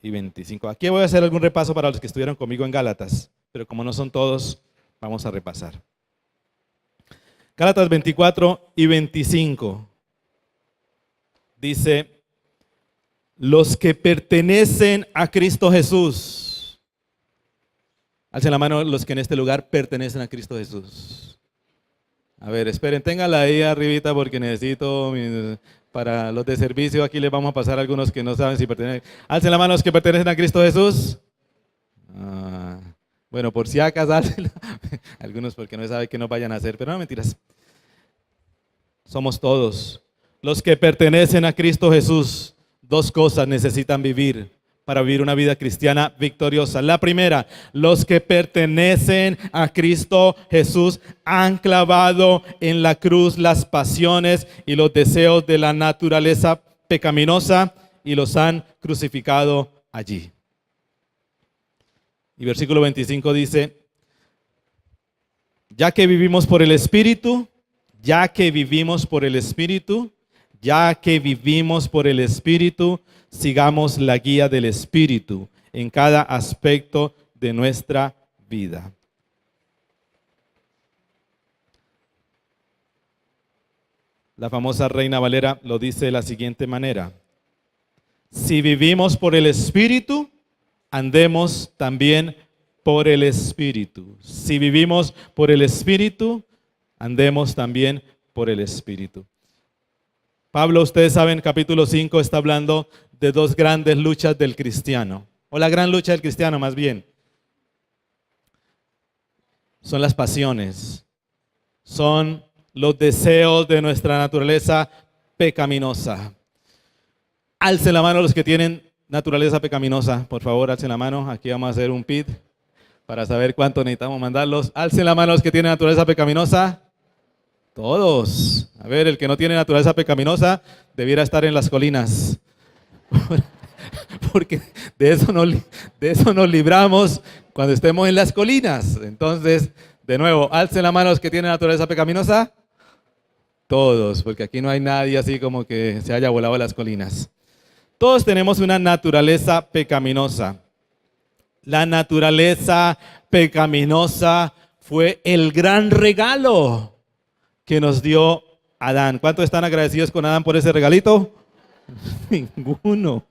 y 25. Aquí voy a hacer algún repaso para los que estuvieron conmigo en Gálatas, pero como no son todos, vamos a repasar. Gálatas 24 y 25 dice, los que pertenecen a Cristo Jesús. Alcen la mano los que en este lugar pertenecen a Cristo Jesús. A ver, esperen, ténganla ahí arribita porque necesito, para los de servicio, aquí les vamos a pasar a algunos que no saben si pertenecen. Alcen la mano los que pertenecen a Cristo Jesús. Bueno, por si acaso, algunos porque no saben qué nos vayan a hacer, pero no, mentiras. Somos todos. Los que pertenecen a Cristo Jesús, dos cosas necesitan vivir para vivir una vida cristiana victoriosa. La primera, los que pertenecen a Cristo Jesús han clavado en la cruz las pasiones y los deseos de la naturaleza pecaminosa y los han crucificado allí. Y versículo 25 dice, ya que vivimos por el Espíritu, sigamos la guía del Espíritu en cada aspecto de nuestra vida. La famosa Reina Valera lo dice de la siguiente manera: si vivimos por el Espíritu, andemos también por el Espíritu. Si vivimos por el Espíritu, andemos también por el Espíritu. Pablo, ustedes saben, capítulo 5 está hablando de dos grandes luchas del cristiano, o la gran lucha del cristiano más bien. Son las pasiones, son los deseos de nuestra naturaleza pecaminosa. Alcen la mano los que tienen naturaleza pecaminosa, por favor, alcen la mano. Aquí vamos a hacer un pit para saber cuánto necesitamos mandarlos. Alcen la mano los que tienen naturaleza pecaminosa. Todos. A ver, el que no tiene naturaleza pecaminosa debiera estar en las colinas. Porque de eso nos libramos cuando estemos en las colinas. Entonces, de nuevo, alcen la mano los que tienen naturaleza pecaminosa. Todos, porque aquí no hay nadie así como que se haya volado a las colinas. Todos tenemos una naturaleza pecaminosa. La naturaleza pecaminosa fue el gran regalo que nos dio Adán. ¿Cuántos están agradecidos con Adán por ese regalito? Ninguno.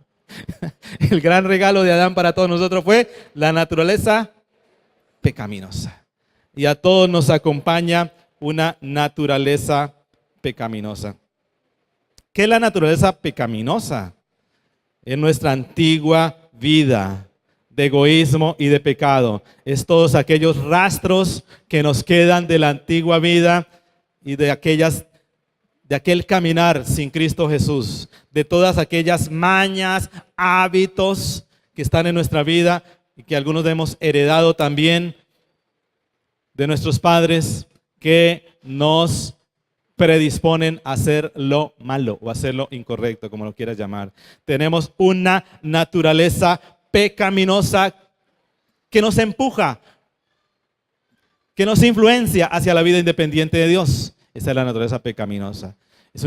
El gran regalo de Adán para todos nosotros fue la naturaleza pecaminosa. Y a todos nos acompaña una naturaleza pecaminosa. ¿Qué es la naturaleza pecaminosa? Es nuestra antigua vida de egoísmo y de pecado. Es todos aquellos rastros que nos quedan de la antigua vida y de aquel caminar sin Cristo Jesús, de todas aquellas mañas, hábitos que están en nuestra vida y que algunos hemos heredado también de nuestros padres, que nos predisponen a hacer lo malo o a hacer lo incorrecto, como lo quieras llamar. Tenemos una naturaleza pecaminosa que nos empuja, que nos influencia hacia la vida independiente de Dios. Esa es la naturaleza pecaminosa. Es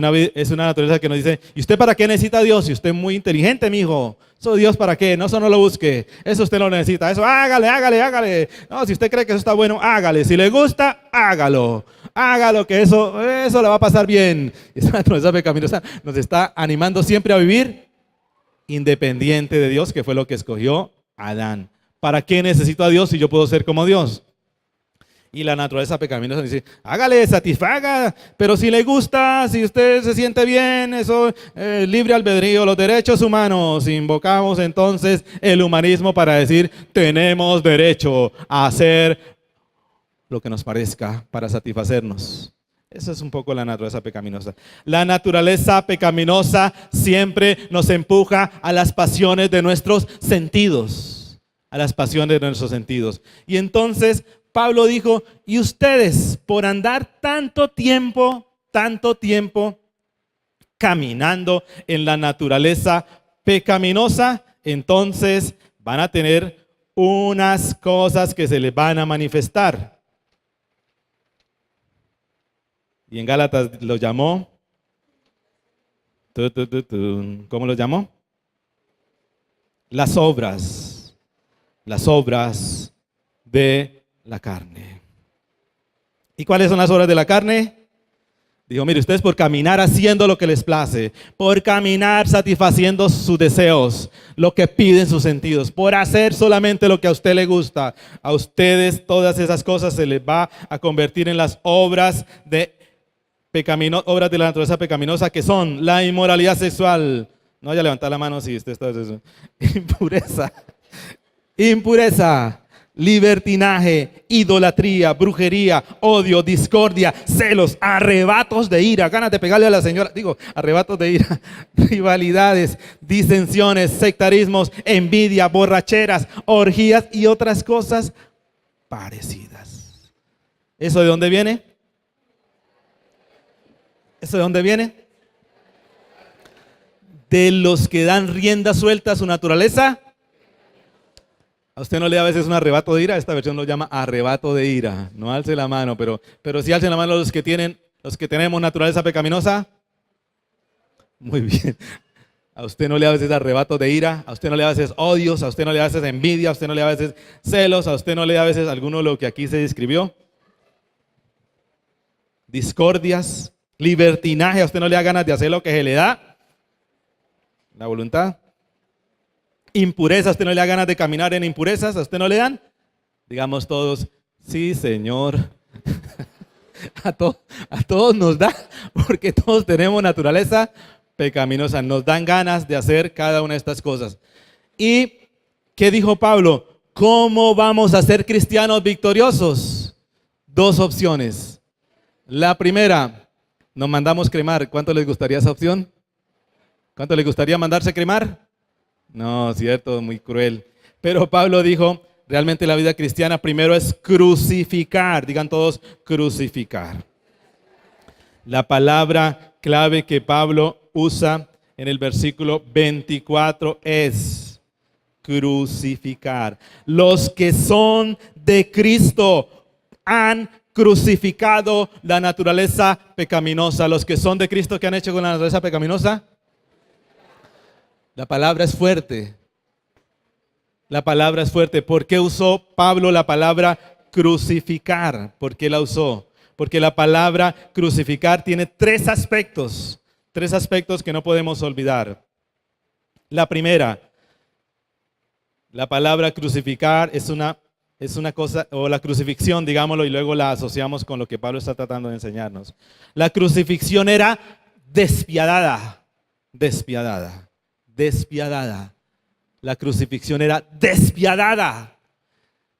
una naturaleza que nos dice, ¿y usted para qué necesita a Dios? Si usted es muy inteligente, mijo. ¿Eso Dios para qué? No, eso no lo busque. Eso usted no lo necesita. Eso hágale. No, si usted cree que eso está bueno, hágale. Si le gusta, hágalo. Hágalo, que eso le va a pasar bien. Esa naturaleza pecaminosa nos está animando siempre a vivir independiente de Dios, que fue lo que escogió Adán. ¿Para qué necesito a Dios si yo puedo ser como Dios? Y la naturaleza pecaminosa dice, hágale, satisfaga, pero si le gusta, si usted se siente bien, eso, libre albedrío, los derechos humanos. Invocamos entonces el humanismo para decir, tenemos derecho a hacer lo que nos parezca para satisfacernos. Esa es un poco la naturaleza pecaminosa. La naturaleza pecaminosa siempre nos empuja a las pasiones de nuestros sentidos. A las pasiones de nuestros sentidos. Y entonces Pablo dijo, y ustedes por andar tanto tiempo caminando en la naturaleza pecaminosa, entonces van a tener unas cosas que se les van a manifestar. Y en Gálatas lo llamó, ¿cómo lo llamó? Las obras de la carne. ¿Y cuáles son las obras de la carne? Dijo, mire, ustedes por caminar haciendo lo que les place, por caminar satisfaciendo sus deseos, lo que piden sus sentidos, por hacer solamente lo que a usted le gusta, a ustedes todas esas cosas se les va a convertir en las obras de la naturaleza pecaminosa, que son la inmoralidad sexual. No vaya a levantar la mano si usted está eso. Impureza, libertinaje, idolatría, brujería, odio, discordia, celos, arrebatos de ira, ganas de pegarle a la señora, arrebatos de ira, rivalidades, disensiones, sectarismos, envidia, borracheras, orgías y otras cosas parecidas. ¿Eso de dónde viene? ¿Eso de dónde viene? De los que dan rienda suelta a su naturaleza. A usted no le da a veces un arrebato de ira, esta versión lo llama arrebato de ira. No alce la mano, pero sí alcen la mano los que tenemos naturaleza pecaminosa. Muy bien. A usted no le da a veces arrebato de ira, a usted no le da a veces odios, a usted no le da a veces envidia, a usted no le da a veces celos, a usted no le da a veces alguno de lo que aquí se describió. Discordias, libertinaje, a usted no le da ganas de hacer lo que se le da la voluntad. Impureza, a usted no le da ganas de caminar en impurezas, a usted no le dan. Digamos todos, sí, Señor. A todos nos da, porque todos tenemos naturaleza pecaminosa. Nos dan ganas de hacer cada una de estas cosas. ¿Y qué dijo Pablo? ¿Cómo vamos a ser cristianos victoriosos? Dos opciones. La primera, nos mandamos cremar. ¿Cuánto les gustaría esa opción? ¿Cuánto les gustaría mandarse cremar? No, cierto, muy cruel. Pero Pablo dijo, realmente la vida cristiana primero es crucificar. Digan todos, crucificar. La palabra clave que Pablo usa en el versículo 24 es crucificar. Los que son de Cristo han crucificado la naturaleza pecaminosa. Los que son de Cristo, ¿qué han hecho con la naturaleza pecaminosa? La palabra es fuerte. La palabra es fuerte. ¿Por qué usó Pablo la palabra crucificar? ¿Por qué la usó? Porque la palabra crucificar tiene tres aspectos que no podemos olvidar. La primera, la palabra crucificar es una cosa, o la crucifixión, digámoslo, y luego la asociamos con lo que Pablo está tratando de enseñarnos. La crucifixión era despiadada. La crucifixión era despiadada.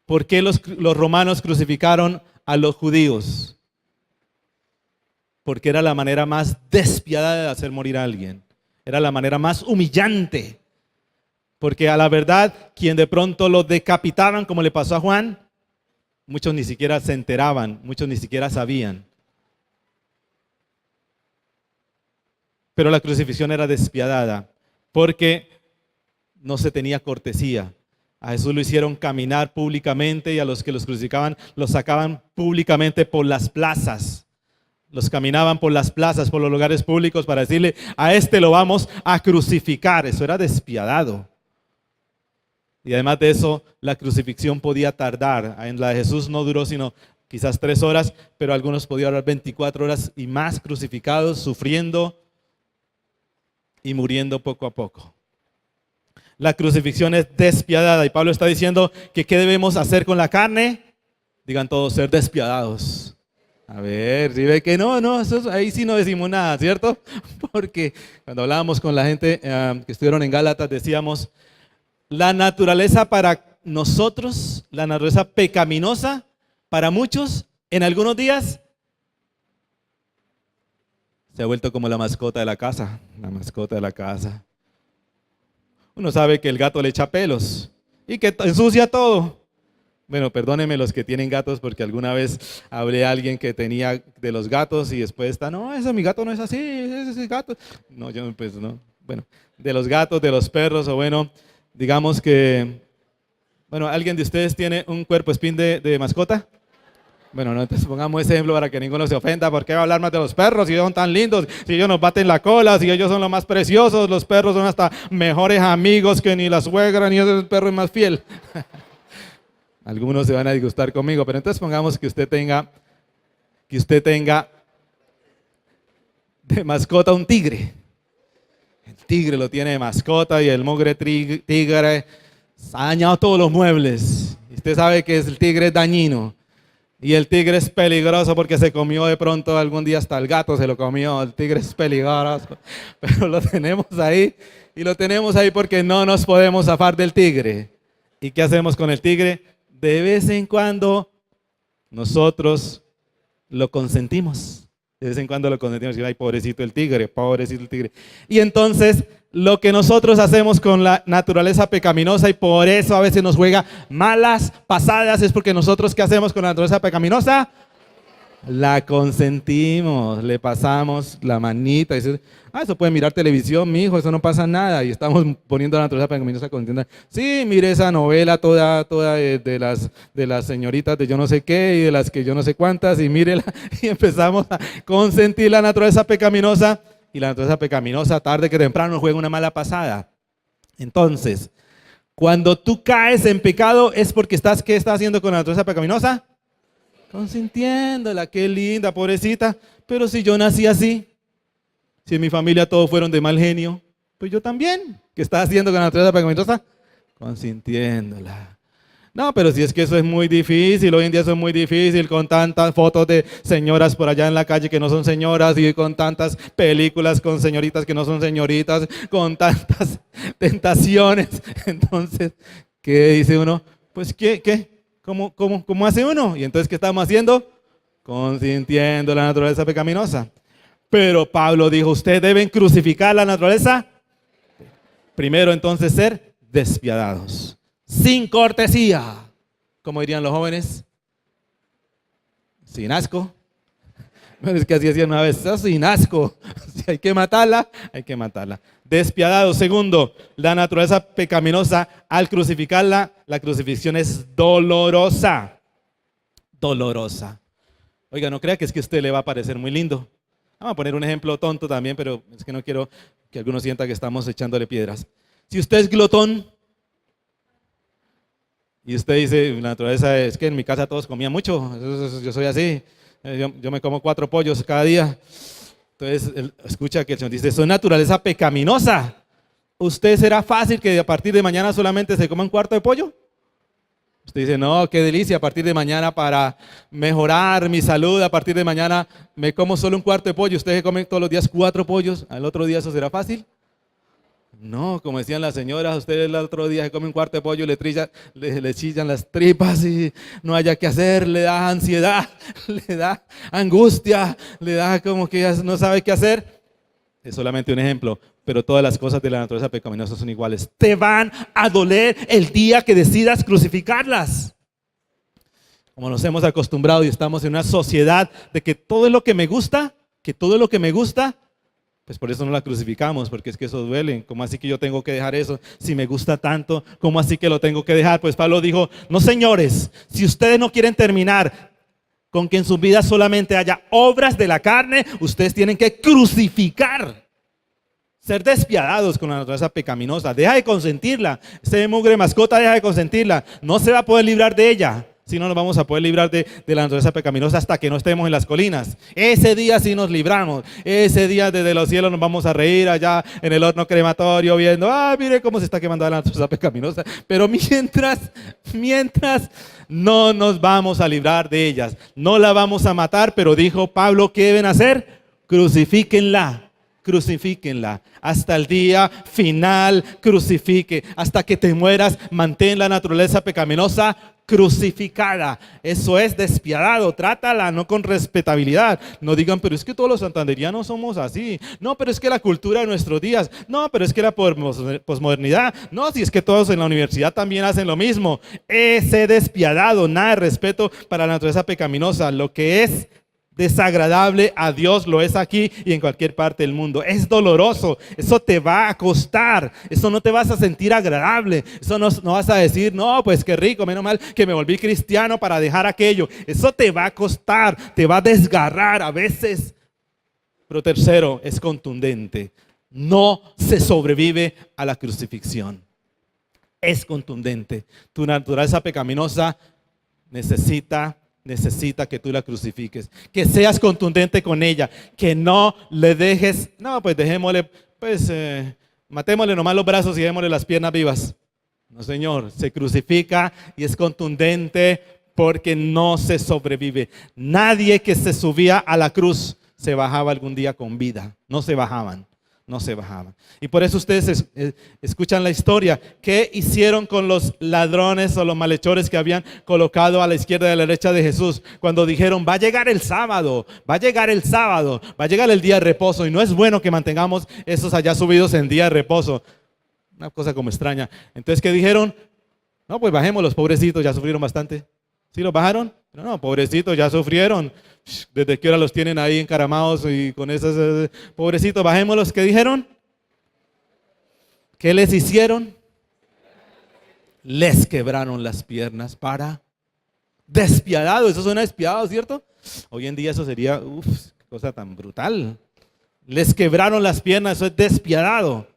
¿Por qué los romanos crucificaron a los judíos? Porque era la manera más despiadada de hacer morir a alguien. Era la manera más humillante. Porque a la verdad, quien de pronto lo decapitaban, como le pasó a Juan, muchos ni siquiera se enteraban, muchos ni siquiera sabían. Pero la crucifixión era despiadada porque no se tenía cortesía. A Jesús lo hicieron caminar públicamente y a los que los crucificaban los sacaban públicamente por las plazas. Los caminaban por las plazas, por los lugares públicos para decirle, a este lo vamos a crucificar. Eso era despiadado. Y además de eso, la crucifixión podía tardar. En la de Jesús no duró sino quizás 3 horas, pero algunos podían durar 24 horas y más crucificados, sufriendo y muriendo poco a poco. La crucifixión es despiadada y Pablo está diciendo que ¿qué debemos hacer con la carne? Digan todos, ser despiadados. A ver, si ve que no, ahí sí no decimos nada, ¿cierto? Porque cuando hablábamos con la gente que estuvieron en Gálatas decíamos, la naturaleza para nosotros, la naturaleza pecaminosa, para muchos, en algunos días, se ha vuelto como la mascota de la casa, la mascota de la casa. Uno sabe que el gato le echa pelos y que ensucia todo. Bueno, perdónenme los que tienen gatos porque alguna vez hablé a alguien que tenía de los gatos y después está, no, ese mi gato no es así, ese gato. No, yo pues no. Bueno, de los gatos, de los perros o bueno, digamos que, bueno, ¿alguien de ustedes tiene un cuerpo espín de mascota? Bueno, no, entonces pongamos ese ejemplo para que ninguno se ofenda. ¿Por qué va a hablar más de los perros si ellos son tan lindos? Si ellos nos baten la cola, si ellos son los más preciosos, los perros son hasta mejores amigos que ni la suegra, ni el perro es más fiel. Algunos se van a disgustar conmigo, pero entonces pongamos que usted tenga de mascota un tigre. El tigre lo tiene de mascota y el mugre tigre ha dañado todos los muebles. Y usted sabe que el tigre es dañino. Y el tigre es peligroso porque se comió de pronto algún día hasta el gato se lo comió. El tigre es peligroso. Pero lo tenemos ahí y lo tenemos ahí porque no nos podemos zafar del tigre. ¿Y qué hacemos con el tigre? De vez en cuando nosotros lo consentimos. De vez en cuando lo consentimos. Ay, pobrecito el tigre, pobrecito el tigre. Y entonces lo que nosotros hacemos con la naturaleza pecaminosa y por eso a veces nos juega malas pasadas es porque nosotros ¿qué hacemos con la naturaleza pecaminosa? La consentimos, le pasamos la manita y dice, eso puede mirar televisión, mi hijo, eso no pasa nada. Y estamos poniendo la naturaleza pecaminosa contienda. Sí, mire esa novela toda de las señoritas de yo no sé qué y de las que yo no sé cuántas y mírela y empezamos a consentir la naturaleza pecaminosa. Y la naturaleza pecaminosa tarde que temprano nos juega una mala pasada. Entonces, cuando tú caes en pecado es porque ¿qué estás haciendo con la naturaleza pecaminosa? Consintiéndola, qué linda, pobrecita. Pero si yo nací así, si en mi familia todos fueron de mal genio, pues yo también. ¿Qué estás haciendo con la naturaleza pecaminosa? Consintiéndola. No, pero si es que eso es muy difícil, hoy en día eso es muy difícil con tantas fotos de señoras por allá en la calle que no son señoras y con tantas películas con señoritas que no son señoritas, con tantas tentaciones. Entonces, ¿qué dice uno? Pues, ¿Cómo hace uno? Y entonces, ¿qué estamos haciendo? Consintiendo la naturaleza pecaminosa. Pero Pablo dijo, ustedes deben crucificar la naturaleza. Primero, entonces, ser despiadados. Sin cortesía, como dirían los jóvenes, sin asco. Bueno, es que así decían una vez, sin asco. Si hay que matarla, hay que matarla. Despiadado. Segundo, la naturaleza pecaminosa, al crucificarla, la crucifixión es dolorosa. Dolorosa. Oiga, no crea que es que a usted le va a parecer muy lindo. Vamos a poner un ejemplo tonto también, pero es que no quiero que algunos sientan que estamos echándole piedras. Si usted es glotón, y usted dice, la naturaleza es que en mi casa todos comían mucho, yo soy así, yo me como 4 pollos cada día. Entonces, escucha que el Señor dice, eso es naturaleza pecaminosa. ¿Usted será fácil que a partir de mañana solamente se coma 1/4 de pollo? Usted dice, no, qué delicia, a partir de mañana para mejorar mi salud, a partir de mañana me como solo 1/4 de pollo. ¿Usted se come todos los días 4 pollos? ¿Al otro día eso será fácil? No, como decían las señoras, ustedes el otro día se come 1/4 de pollo, le chillan las tripas y no haya que hacer, le da ansiedad, le da angustia, le da como que ya no sabe qué hacer. Es solamente un ejemplo, pero todas las cosas de la naturaleza pecaminosa son iguales. Te van a doler el día que decidas crucificarlas. Como nos hemos acostumbrado y estamos en una sociedad de que todo es lo que me gusta, Pues por eso no la crucificamos, porque es que eso duele. ¿Cómo así que yo tengo que dejar eso? Si me gusta tanto, ¿cómo así que lo tengo que dejar? Pues Pablo dijo, no señores, si ustedes no quieren terminar con que en sus vidas solamente haya obras de la carne, ustedes tienen que crucificar. Ser despiadados con la naturaleza pecaminosa. Deja de consentirla. Ese mugre mascota, deja de consentirla. No se va a poder librar de ella. Si no nos vamos a poder librar de la naturaleza pecaminosa hasta que no estemos en las colinas. Ese día sí nos libramos. Ese día desde los cielos nos vamos a reír allá en el horno crematorio viendo, mire cómo se está quemando la naturaleza pecaminosa. Pero mientras no nos vamos a librar de ellas. No la vamos a matar, pero dijo Pablo, ¿qué deben hacer? Crucifíquenla. Crucifíquenla hasta el día final, crucifique, hasta que te mueras, mantén la naturaleza pecaminosa crucificada. Eso es despiadado, trátala no con respetabilidad. No digan, pero es que todos los santanderianos somos así. No, pero es que la cultura de nuestros días. No, pero es que la posmodernidad. No, si es que todos en la universidad también hacen lo mismo. Ese despiadado, nada de respeto para la naturaleza pecaminosa. Lo que es desagradable a Dios lo es aquí y en cualquier parte del mundo. Es doloroso, eso te va a costar, eso no te vas a sentir agradable, eso no vas a decir, no, pues qué rico, menos mal que me volví cristiano para dejar aquello. Eso te va a costar, te va a desgarrar a veces. Pero tercero, es contundente. No se sobrevive a la crucifixión. Es contundente. Tu naturaleza pecaminosa necesita que tú la crucifiques, que seas contundente con ella, que no le dejes, no, pues dejémosle, pues matémosle nomás los brazos y démosle las piernas vivas. No, Señor, se crucifica y es contundente porque no se sobrevive. Nadie que se subía a la cruz se bajaba algún día con vida, no se bajaban. No se bajaban. Y por eso ustedes escuchan la historia. ¿Qué hicieron con los ladrones o los malhechores que habían colocado a la izquierda y a la derecha de Jesús? Cuando dijeron, va a llegar el sábado, va a llegar el sábado, va a llegar el día de reposo. Y no es bueno que mantengamos esos allá subidos en día de reposo. Una cosa como extraña. Entonces, ¿qué dijeron? No, pues bajemos, los pobrecitos ya sufrieron bastante. ¿Sí los bajaron? No, pobrecitos, ya sufrieron. ¿Desde qué hora los tienen ahí encaramados y con esos pobrecitos? Bajémoslos. ¿Qué dijeron? ¿Qué les hicieron? Les quebraron las piernas para despiadado. Eso suena despiadado, ¿cierto? Hoy en día eso sería, qué cosa tan brutal. Les quebraron las piernas, eso es despiadado.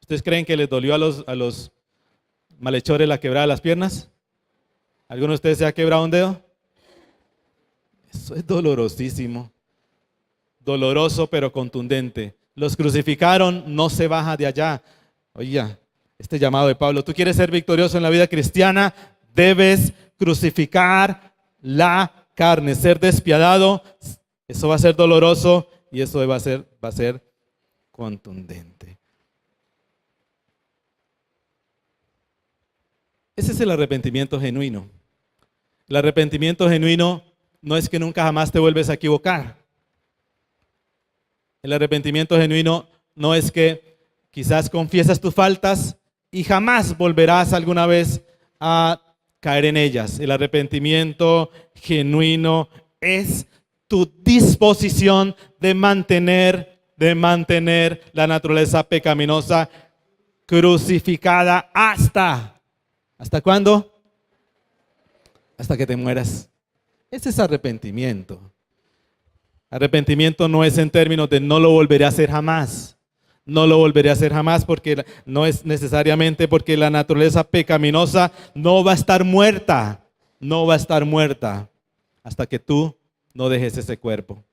¿Ustedes creen que les dolió a los malhechores la quebrada de las piernas? ¿Alguno de ustedes se ha quebrado un dedo? Eso es dolorosísimo. Doloroso pero contundente. Los crucificaron, no se baja de allá. Oiga, este llamado de Pablo, tú quieres ser victorioso en la vida cristiana, debes crucificar la carne, ser despiadado. Eso va a ser doloroso y eso va a ser contundente. Ese es el arrepentimiento genuino. El arrepentimiento genuino no es que nunca jamás te vuelves a equivocar. El arrepentimiento genuino no es que quizás confiesas tus faltas y jamás volverás alguna vez a caer en ellas. El arrepentimiento genuino es tu disposición de mantener la naturaleza pecaminosa crucificada ¿hasta cuándo? Hasta que te mueras. Ese es arrepentimiento. Arrepentimiento no es en términos de no lo volveré a hacer jamás. No lo volveré a hacer jamás porque no es necesariamente porque la naturaleza pecaminosa no va a estar muerta. No va a estar muerta hasta que tú no dejes ese cuerpo.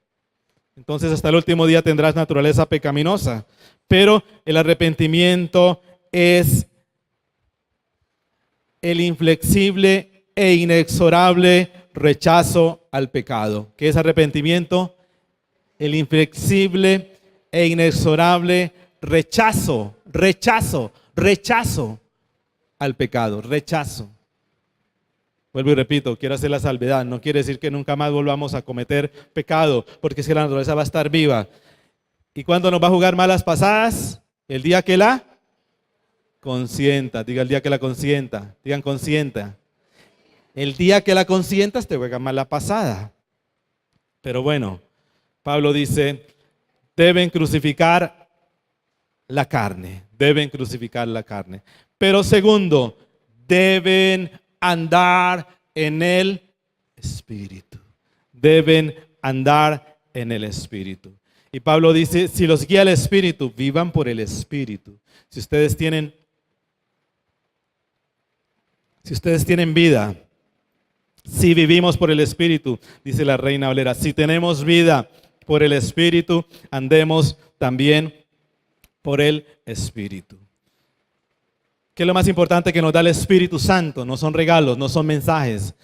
Entonces hasta el último día tendrás naturaleza pecaminosa. Pero el arrepentimiento es el inflexible e inexorable rechazo al pecado. ¿Qué es arrepentimiento? El inflexible e inexorable rechazo al pecado, rechazo. Vuelvo y repito, quiero hacer la salvedad, no quiere decir que nunca más volvamos a cometer pecado, porque es que la naturaleza va a estar viva. ¿Y cuándo nos va a jugar malas pasadas? El día que la consienta, diga el día que la consienta, digan consienta. El día que la consientas te juega mala pasada. Pero bueno, Pablo dice, deben crucificar la carne. Deben crucificar la carne. Pero segundo, deben andar en el Espíritu. Deben andar en el Espíritu. Y Pablo dice, si los guía el Espíritu, vivan por el Espíritu. Si ustedes tienen vida, si vivimos por el Espíritu, dice la Reina Valera, si tenemos vida por el Espíritu, andemos también por el Espíritu. ¿Qué es lo más importante que nos da el Espíritu Santo? No son regalos, no son mensajes.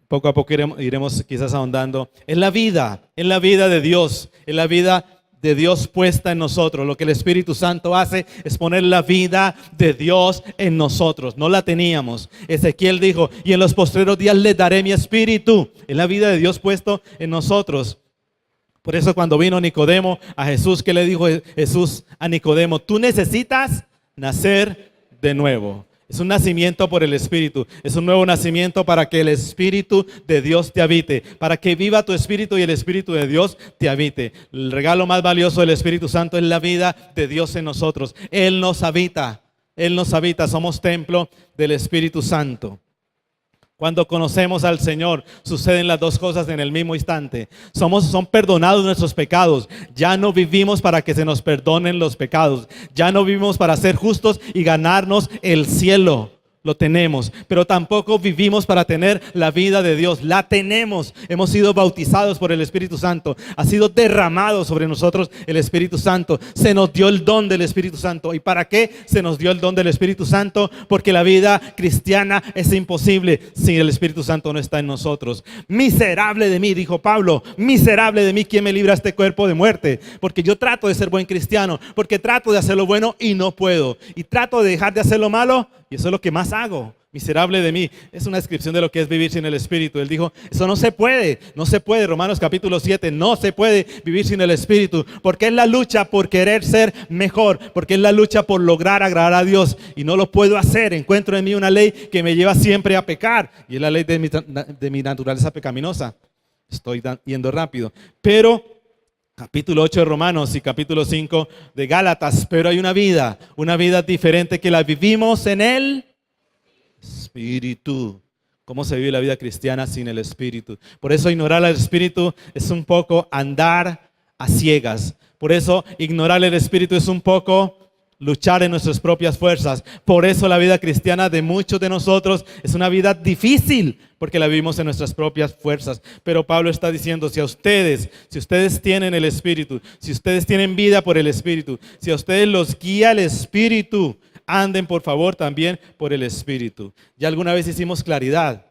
Poco a poco iremos quizás ahondando. Es la vida de Dios, es la vida de Dios puesta en nosotros. Lo que el Espíritu Santo hace es poner la vida de Dios en nosotros. No la teníamos. Ezequiel dijo, y en los postreros días les daré mi espíritu. Es la vida de Dios puesto en nosotros. Por eso cuando vino Nicodemo a Jesús, ¿qué le dijo Jesús a Nicodemo? Tú necesitas nacer de nuevo. Es un nacimiento por el Espíritu. Es un nuevo nacimiento para que el Espíritu de Dios te habite. Para que viva tu Espíritu y el Espíritu de Dios te habite. El regalo más valioso del Espíritu Santo es la vida de Dios en nosotros. Él nos habita. Él nos habita. Somos templo del Espíritu Santo. Cuando conocemos al Señor, suceden las dos cosas en el mismo instante. Son perdonados nuestros pecados. Ya no vivimos para que se nos perdonen los pecados. Ya no vivimos para ser justos y ganarnos el cielo. Lo tenemos, pero tampoco vivimos para tener la vida de Dios. La tenemos. Hemos sido bautizados por el Espíritu Santo. Ha sido derramado sobre nosotros el Espíritu Santo. Se nos dio el don del Espíritu Santo. ¿Y para qué se nos dio el don del Espíritu Santo? Porque la vida cristiana es imposible si el Espíritu Santo no está en nosotros. Miserable de mí, dijo Pablo. Miserable de mí, ¿quién me libra este cuerpo de muerte? Porque yo trato de ser buen cristiano. Porque trato de hacer lo bueno y no puedo. Y trato de dejar de hacer lo malo. Y eso es lo que más hago. Miserable de mí. Es una descripción de lo que es vivir sin el Espíritu. Él dijo, eso no se puede. No se puede. Romanos capítulo 7. No se puede vivir sin el Espíritu. Porque es la lucha por querer ser mejor. Porque es la lucha por lograr agradar a Dios. Y no lo puedo hacer. Encuentro en mí una ley que me lleva siempre a pecar. Y es la ley de mi naturaleza pecaminosa. Estoy yendo rápido. Pero capítulo 8 de Romanos y capítulo 5 de Gálatas, pero hay una vida diferente que la vivimos en el Espíritu. ¿Cómo se vive la vida cristiana sin el Espíritu? Por eso ignorar al Espíritu es un poco andar a ciegas. Por eso ignorar el Espíritu es un poco luchar en nuestras propias fuerzas. Por eso la vida cristiana de muchos de nosotros es una vida difícil, porque la vivimos en nuestras propias fuerzas. Pero Pablo está diciendo, si ustedes tienen el Espíritu, si ustedes tienen vida por el Espíritu, si a ustedes los guía el Espíritu, anden por favor también por el Espíritu. Ya alguna vez hicimos claridad.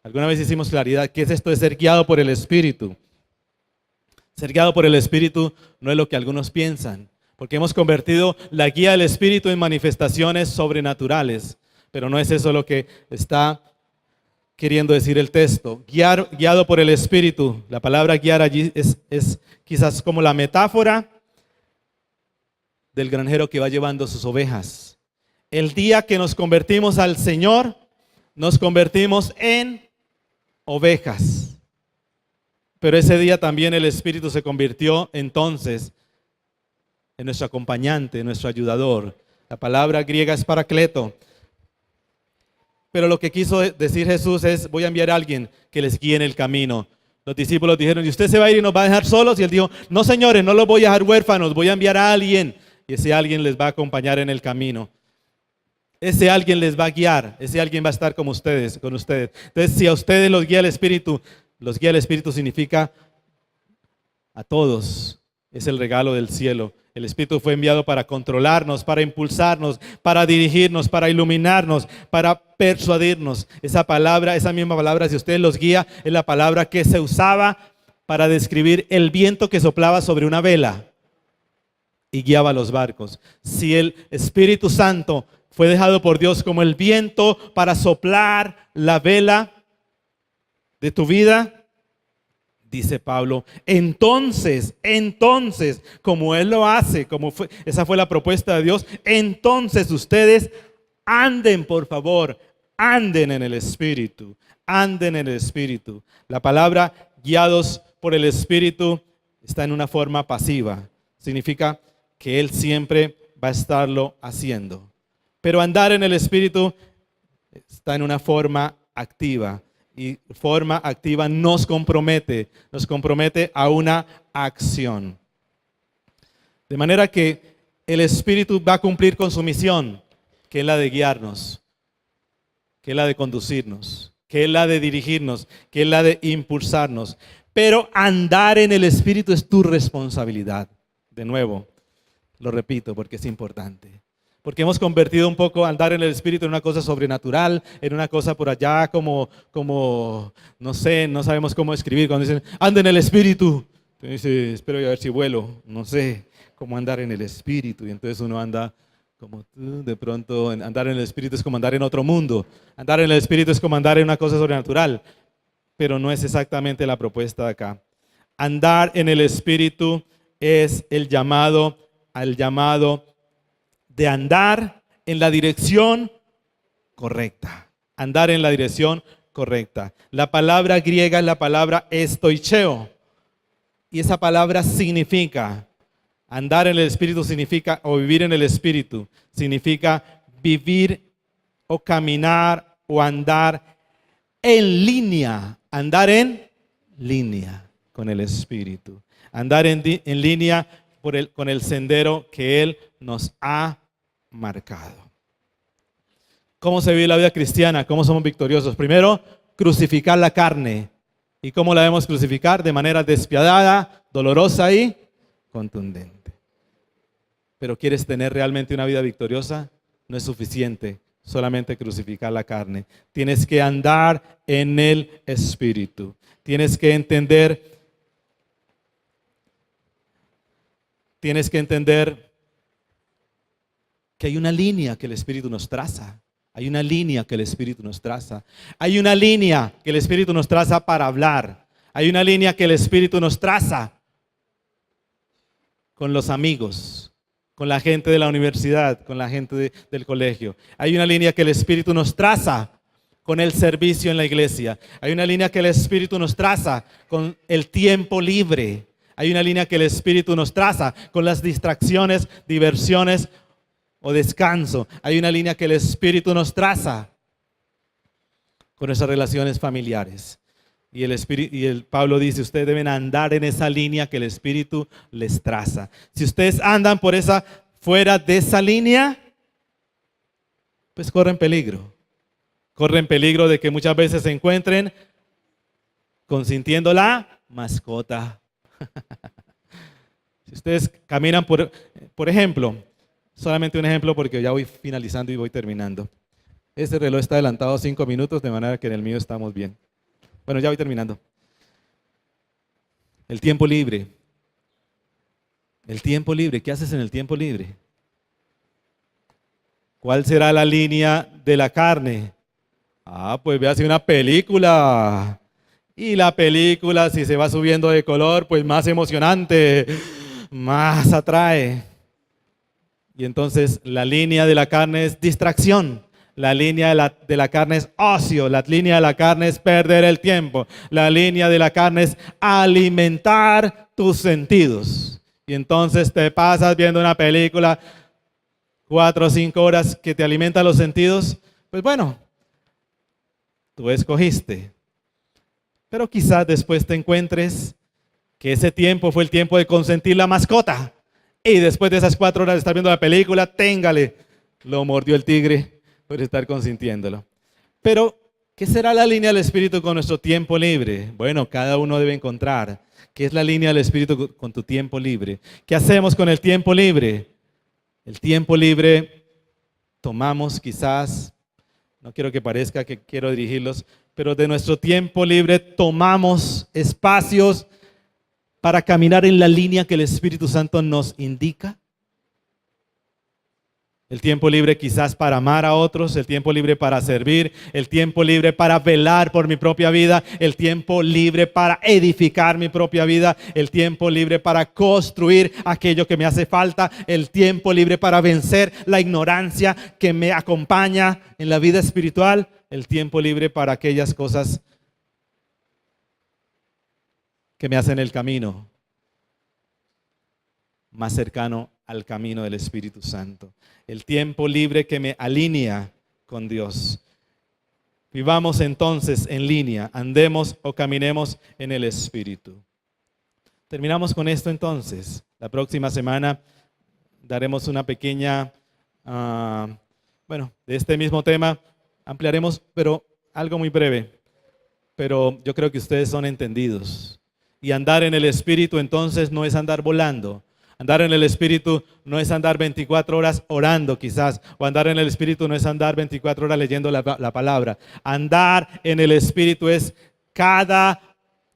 ¿Qué es esto de ser guiado por el Espíritu? Ser guiado por el Espíritu no es lo que algunos piensan. Porque hemos convertido la guía del Espíritu en manifestaciones sobrenaturales. Pero no es eso lo que está queriendo decir el texto. Guiado por el Espíritu. La palabra guiar allí es quizás como la metáfora del granjero que va llevando sus ovejas. El día que nos convertimos al Señor, nos convertimos en ovejas. Pero ese día también el Espíritu se convirtió entonces en nuestro acompañante, en nuestro ayudador. La palabra griega es paracleto. Pero lo que quiso decir Jesús es, voy a enviar a alguien que les guíe en el camino. Los discípulos dijeron, ¿y usted se va a ir y nos va a dejar solos? Y él dijo, no señores, no los voy a dejar huérfanos, voy a enviar a alguien. Y ese alguien les va a acompañar en el camino. Ese alguien les va a guiar, ese alguien va a estar con ustedes. Entonces, si a ustedes los guía el Espíritu significa a todos. Es el regalo del cielo. El Espíritu fue enviado para controlarnos, para impulsarnos, para dirigirnos, para iluminarnos, para persuadirnos. Esa misma palabra, si usted los guía, es la palabra que se usaba para describir el viento que soplaba sobre una vela y guiaba los barcos. Si el Espíritu Santo fue dejado por Dios como el viento para soplar la vela de tu vida, dice Pablo, entonces, como Él lo hace, esa fue la propuesta de Dios, entonces ustedes anden, por favor, anden en el Espíritu, anden en el Espíritu. La palabra guiados por el Espíritu está en una forma pasiva. Significa que Él siempre va a estarlo haciendo. Pero andar en el Espíritu está en una forma activa. Y forma activa nos compromete a una acción. De manera que el Espíritu va a cumplir con su misión, que es la de guiarnos, que es la de conducirnos, que es la de dirigirnos, que es la de impulsarnos. Pero andar en el Espíritu es tu responsabilidad. De nuevo, lo repito porque es importante. Porque hemos convertido un poco andar en el Espíritu en una cosa sobrenatural, en una cosa por allá como no sé, no sabemos cómo escribir. Cuando dicen, anda en el Espíritu, entonces dice, espero a ver si vuelo, no sé cómo andar en el Espíritu. Y entonces uno anda como de pronto, andar en el Espíritu es como andar en otro mundo. Andar en el Espíritu es como andar en una cosa sobrenatural. Pero no es exactamente la propuesta de acá. Andar en el Espíritu es el llamado de andar en la dirección correcta. Andar en la dirección correcta. La palabra griega es la palabra estoicheo. Y esa palabra significa, andar en el Espíritu significa, o vivir en el Espíritu, significa vivir o caminar o andar en línea. Andar en línea con el Espíritu. Andar en línea con el sendero que Él nos ha marcado. ¿Cómo se vive la vida cristiana? ¿Cómo somos victoriosos? Primero, crucificar la carne. ¿Y cómo la debemos crucificar? De manera despiadada, dolorosa y contundente. Pero ¿quieres tener realmente una vida victoriosa? No es suficiente solamente crucificar la carne. Tienes que andar en el Espíritu. Tienes que entender que hay una línea que el Espíritu nos traza. Hay una línea que el Espíritu nos traza. Hay una línea que el Espíritu nos traza para hablar. Hay una línea que el Espíritu nos traza con los amigos, con la gente de la universidad, con la gente del colegio. Hay una línea que el Espíritu nos traza con el servicio en la iglesia. Hay una línea que el Espíritu nos traza con el tiempo libre. Hay una línea que el Espíritu nos traza con las distracciones, diversiones o descanso. Hay una línea que el Espíritu nos traza con nuestras relaciones familiares. Y el Pablo dice, ustedes deben andar en esa línea que el Espíritu les traza. Si ustedes andan fuera de esa línea, pues corren peligro. Corren peligro de que muchas veces se encuentren consintiendo la mascota. Si ustedes caminan por ejemplo, solamente un ejemplo porque ya voy finalizando y voy terminando. Este reloj está adelantado 5 minutos, de manera que en el mío estamos bien. Bueno, ya voy terminando. El tiempo libre. El tiempo libre. ¿Qué haces en el tiempo libre? ¿Cuál será la línea de la carne? Pues véase una película. Y la película, si se va subiendo de color, pues más emocionante, más atrae. Y entonces la línea de la carne es distracción. La línea de la carne es ocio. La línea de la carne es perder el tiempo. La línea de la carne es alimentar tus sentidos. Y entonces te pasas viendo una película 4 o 5 horas que te alimenta los sentidos. Pues bueno, tú escogiste. Pero quizás después te encuentres que ese tiempo fue el tiempo de consentir la mascota. Y después de esas 4 horas de estar viendo la película, téngale, lo mordió el tigre por estar consintiéndolo. Pero, ¿qué será la línea del Espíritu con nuestro tiempo libre? Bueno, cada uno debe encontrar qué es la línea del Espíritu con tu tiempo libre. ¿Qué hacemos con el tiempo libre? El tiempo libre tomamos quizás, no quiero que parezca que quiero dirigirlos, pero de nuestro tiempo libre tomamos espacios para caminar en la línea que el Espíritu Santo nos indica. El tiempo libre quizás para amar a otros, el tiempo libre para servir, el tiempo libre para velar por mi propia vida, el tiempo libre para edificar mi propia vida, el tiempo libre para construir aquello que me hace falta, el tiempo libre para vencer la ignorancia que me acompaña en la vida espiritual, el tiempo libre para aquellas cosas que me hacen el camino más cercano al camino del Espíritu Santo. El tiempo libre que me alinea con Dios. Vivamos entonces en línea, andemos o caminemos en el Espíritu. Terminamos con esto entonces. La próxima semana daremos una pequeña, de este mismo tema, ampliaremos, pero algo muy breve. Pero yo creo que ustedes son entendidos. Y andar en el Espíritu entonces no es andar volando. Andar en el Espíritu no es andar 24 horas orando quizás. O andar en el Espíritu no es andar 24 horas leyendo la palabra. Andar en el Espíritu es cada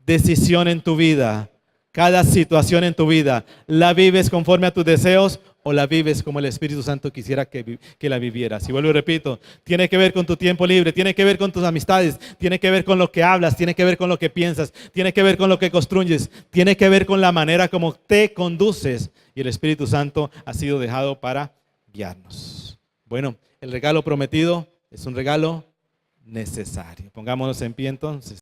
decisión en tu vida, cada situación en tu vida. ¿La vives conforme a tus deseos o la vives como el Espíritu Santo quisiera que la vivieras? Y vuelvo y repito, tiene que ver con tu tiempo libre, tiene que ver con tus amistades, tiene que ver con lo que hablas, tiene que ver con lo que piensas, tiene que ver con lo que construyes, tiene que ver con la manera como te conduces. Y el Espíritu Santo ha sido dejado para guiarnos. Bueno, el regalo prometido es un regalo necesario. Pongámonos en pie entonces.